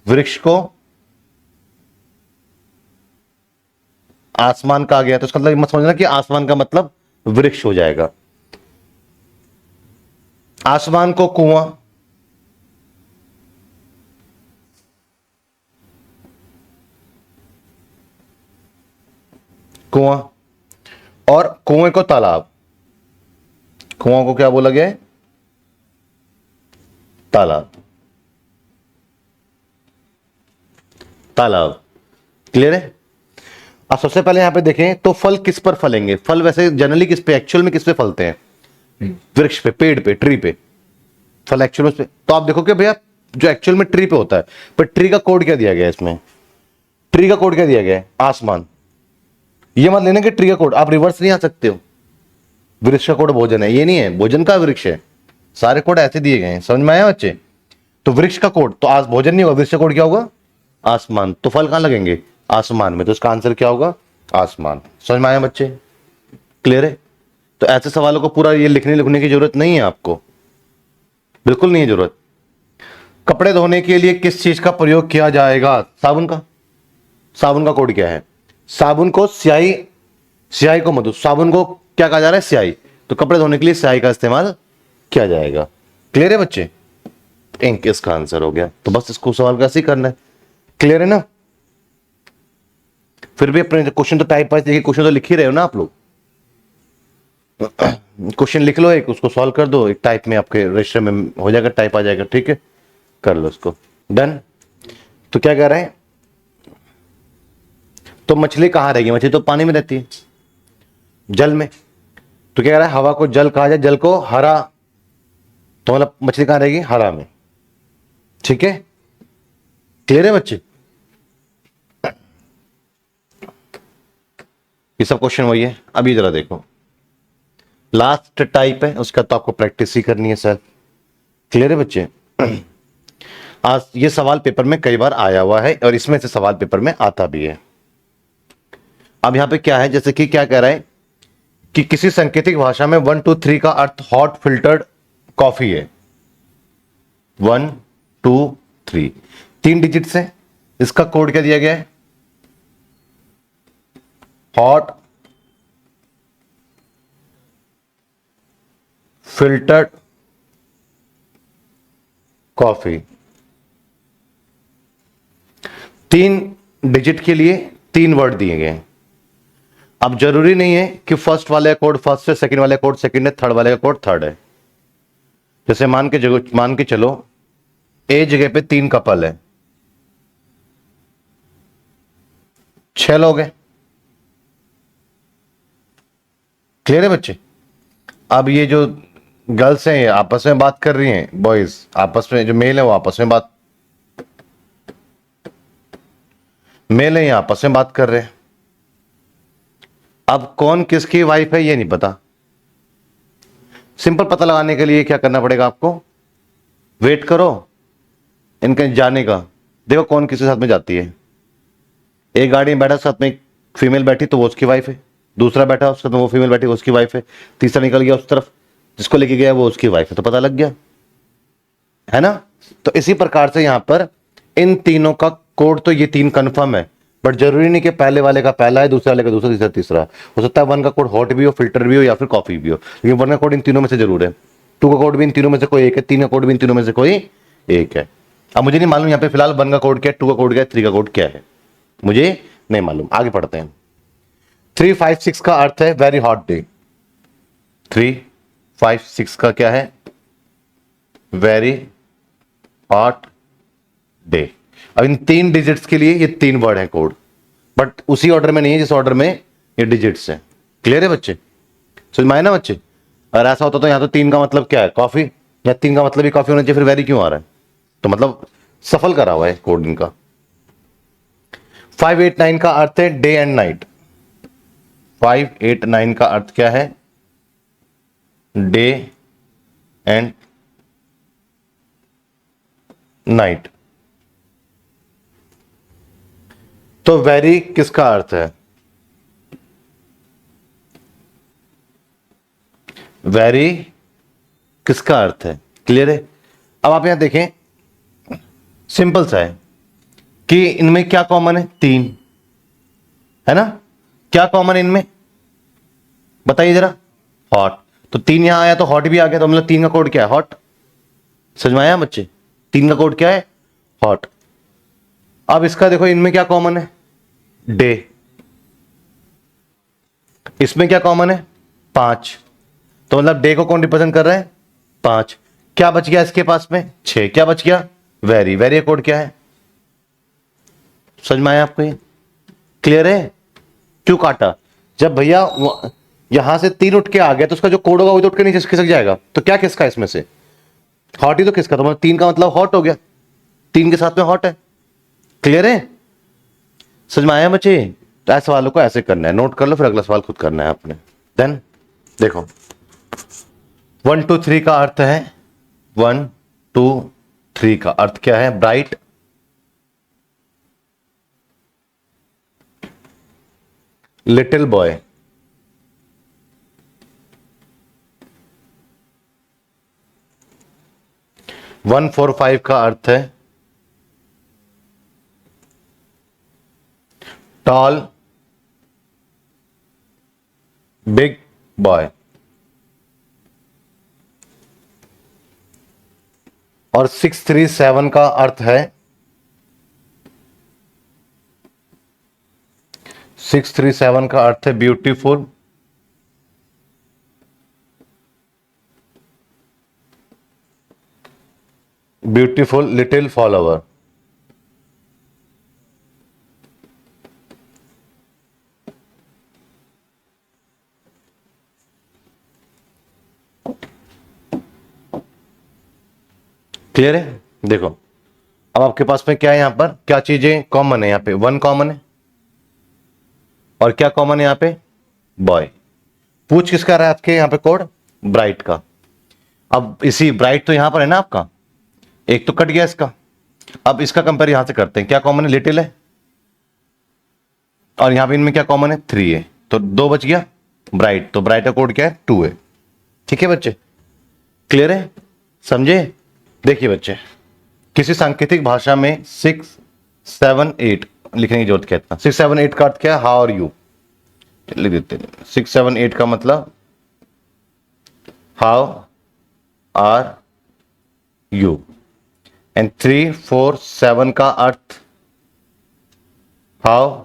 वृक्ष को आसमान कहा गया, तो इसका मतलब मत समझना कि आसमान का मतलब वृक्ष हो जाएगा। आसमान को कुआं, कुआं, और कुएं को तालाब। कुआं को क्या बोला गया है? तालाब। तालाब। क्लियर है? अब सबसे पहले यहां पे देखें तो फल किस पर फलेंगे? फल वैसे जनरली किस पे, एक्चुअल में किस पे फलते हैं? वृक्ष पे, पेड़ पे, ट्री पे। फल एक्चुअल पे, तो आप देखो कि भैया जो एक्चुअल में ट्री पे होता है, पर ट्री का कोड क्या दिया गया है इसमें? ट्री का कोड क्या दिया गया है? आसमान। ये मत लेना कि ट्री का कोड, आप रिवर्स नहीं आ सकते हो। वृक्ष का कोड भोजन है, ये नहीं है, भोजन का वृक्ष है। सारे कोड ऐसे दिए गए हैं, समझ में आया बच्चे? तो वृक्ष का कोड तो आज भोजन नहीं होगा, वृक्ष का कोड क्या होगा? आसमान। तो फल कहां लगेंगे? आसमान में, तो इसका आंसर क्या होगा? आसमान। समझ में आया बच्चे? क्लियर है? तो ऐसे सवालों को पूरा ये लिखने की जरूरत नहीं है आपको, बिल्कुल नहीं है जरूरत। कपड़े धोने के लिए किस चीज का प्रयोग किया जाएगा? साबुन का। साबुन का कोड क्या है? साबुन को स्याही, स्याही को मधु, साबुन को क्या कहा जा रहा है? स्याही। तो कपड़े धोने के लिए स्याही का इस्तेमाल किया जाएगा। क्लियर है बच्चे? इंक इसका आंसर हो गया। तो बस इसको सवाल कैसे करना है, क्लियर है ना? फिर भी अपने क्वेश्चन तो टाइप वाइज देखिए, क्वेश्चन तो लिख ही रहे हो ना आप लोग। क्वेश्चन लिख लो, एक उसको सॉल्व कर दो, एक टाइप में आपके रजिस्टर में हो जाएगा, टाइप आ जाएगा, ठीक है, कर लो उसको। डन। तो क्या कह रहे हैं, तो मछली कहां रहेगी? मछली तो पानी में रहती है, जल में। तो क्या कह रहा है, हवा को जल कहा जाए, जल को हरा, तो मतलब मछली कहां रहेगी? हरा में। ठीक है, क्लियर है बच्चे? ये सब क्वेश्चन वही है। अभी जरा देखो, लास्ट टाइप है, उसका तो आपको प्रैक्टिस ही करनी है सर। क्लियर है बच्चे? आज ये सवाल पेपर में कई बार आया हुआ है और इसमें से सवाल पेपर में आता भी है। अब यहां पे क्या है, जैसे कि क्या कह रहा है कि किसी सांकेतिक भाषा में 1 2 3 का अर्थ हॉट फिल्टर्ड कॉफी है। 1 2 3, 3 डिजिट से इसका कोड क्या दिया गया है? Hot filtered coffee. 3 डिजिट के लिए 3 वर्ड दिए गए हैं। अब जरूरी नहीं है कि फर्स्ट वाले का कोड फर्स्ट है, सेकंड वाले का कोड सेकंड है, थर्ड वाले का कोड थर्ड है। जैसे मान के चलो ए जगह पे 3 कपल है, 6 लोग हैं। क्लियर है बच्चे? अब ये जो गर्ल्स हैं ये आपस में बात कर रही हैं, बॉयज आपस में, जो मेल है वो आपस में मेल है ये आपस में बात कर रहे हैं। अब कौन किसकी वाइफ है ये नहीं पता। सिंपल पता लगाने के लिए क्या करना पड़ेगा आपको, वेट करो इनके जाने का, देखो कौन किसके साथ में जाती है। एक गाड़ी में बैठा, साथ में एक फीमेल बैठी तो वो उसकी वाइफ है, दूसरा बैठा उसके साथ में वो फीमेल बैठी वो उसकी वाइफ है, तीसरा निकल गया उस तरफ, जिसको लेके गया वो उसकी वाइफ है, तो पता लग गया है ना। तो इसी प्रकार से यहां पर इन तीनों का कोड तो ये 3 कंफर्म है, बट जरूरी नहीं कि पहले वाले का पहला है, दूसरे वाले का दूसरा, तीसरा तीसरा। हो सकता है 1 का कोड हॉट भी हो, फिल्टर भी हो, या फिर कॉफी भी हो, लेकिन 1 का कोड इन तीनों में से जरूर है, 2 का कोड भी इन तीनों में से कोई एक है, 3 का कोड भी इन तीनों में से कोई एक है। अब मुझे नहीं मालूम यहाँ पे फिलहाल 1 का कोड क्या है, 2 का कोड क्या है, 3 का कोड क्या है, मुझे नहीं मालूम। आगे पढ़ते हैं। 356 का अर्थ है वेरी हॉट डे। 356 का क्या है, वेरी हॉट डे। अब इन 3 डिजिट्स के लिए ये 3 वर्ड है कोड, बट उसी ऑर्डर में नहीं है जिस ऑर्डर में ये डिजिट्स है। क्लियर है बच्चे? समझ में आया ना बच्चे? अगर ऐसा होता तो यहां तो 3 का मतलब क्या है, कॉफी, या 3 का मतलब ही कॉफी होना चाहिए, फिर वेरी क्यों आ रहा है? तो मतलब सफल करा हुआ है कोड इनका। 589 का अर्थ है डे एंड नाइट। 589 का अर्थ क्या है, डे एंड नाइट। तो वेरी किसका अर्थ है, वेरी किसका अर्थ है? क्लियर है? अब आप यहां देखें, सिंपल सा है कि इनमें क्या कॉमन है, 3 है ना। क्या कॉमन है इनमें बताइए जरा, हॉट। तो 3 यहां आया तो हॉट भी आ गया, तो मतलब 3 का कोड क्या है, हॉट। समझ में आया बच्चे? 3 का कोड क्या है, हॉट। अब इसका देखो, इनमें क्या कॉमन है, डे। इसमें क्या कॉमन है, 5। तो मतलब डे को कौन रिप्रेजेंट कर रहा है, 5। क्या बच गया इसके पास में, 6। क्या बच गया, वेरी। वेरी कोड क्या है, समझ में आया आपको ये? क्लियर है? क्यों काटा? जब भैया यहां से 3 उठ के आ गया तो उसका जो कोड होगा वो तो उठ के नीचे खिसक जाएगा। तो क्या किसका इसमें से, हॉट ही तो किसका, तो मतलब 3 का मतलब हॉट हो गया, 3 के साथ में हॉट है। क्लियर है? समझ में आया बच्चे? तो ऐसे सवालों को ऐसे करना है, नोट कर लो, फिर अगला सवाल खुद करना है आपने। देन देखो 1 2 3 का अर्थ है, 1 2 3 का अर्थ क्या है, ब्राइट, लिटिल बॉय। 1 4 5 का अर्थ है टॉल, बिग बॉय। और 6 3 7 का अर्थ है, 6 3 7 का अर्थ है beautiful, beautiful little follower. Clear है? देखो अब आपके पास में क्या है, यहां पर क्या चीजें कॉमन है, यहां पे 1 कॉमन है, और क्या कॉमन है यहां पे, बॉय। पूछ किसका रहा है आपके यहां पे कोड, ब्राइट का। अब इसी ब्राइट तो यहां पर है ना आपका, एक तो कट गया इसका। अब इसका कंपेयर यहां से करते हैं, क्या कॉमन है, लिटिल है, और यहां पे इनमें क्या कॉमन है, 3 है, तो 2 बच गया, ब्राइट। तो ब्राइट का कोड क्या है, 2 है। ठीक है बच्चे? क्लियर है? समझे? देखिए बच्चे, किसी सांकेतिक भाषा में 6 7 8 लिखने की जरूरत क्या है, 6 7 8 का अर्थ क्या है, हाउ आर यू, लिख देते हैं। 6 7 8 का मतलब हाउ आर यू। एंड 3 4 7 का अर्थ हाउ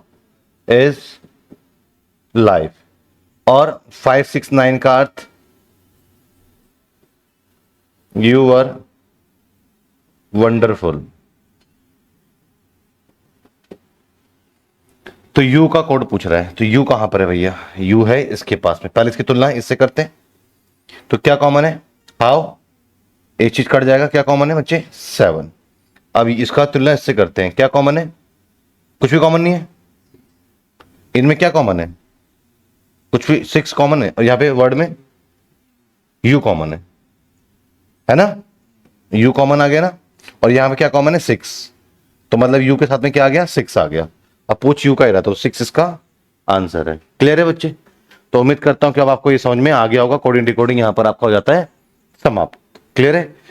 इज लाइफ, और 5, 6, 9 का अर्थ यू आर वंडरफुल। तो यू का कोड पूछ रहा है, तो यू कहां पर है भैया, यू है इसके पास में, पहले इसकी तुलना इससे करते हैं। तो क्या कॉमन है, हाउ, एक चीज कट जाएगा, क्या कॉमन है बच्चे, 7। अब इसका तुलना इससे करते हैं, क्या कॉमन है, कुछ भी कॉमन नहीं है इनमें, क्या कॉमन है, कुछ भी, 6 कॉमन है, और यहां पे वर्ड में यू कॉमन है ना, यू कॉमन आ गया ना, और यहां पे क्या कॉमन है, 6, तो मतलब यू के साथ में क्या आ गया, 6 आ गया। अब पूछ यू का ही रहा, तो 6 इसका आंसर है। क्लियर है बच्चे? तो उम्मीद करता हूं कि अब आपको ये समझ में आ गया होगा। कोडिंग डिकोडिंग यहां पर आपका हो जाता है समाप्त। क्लियर है?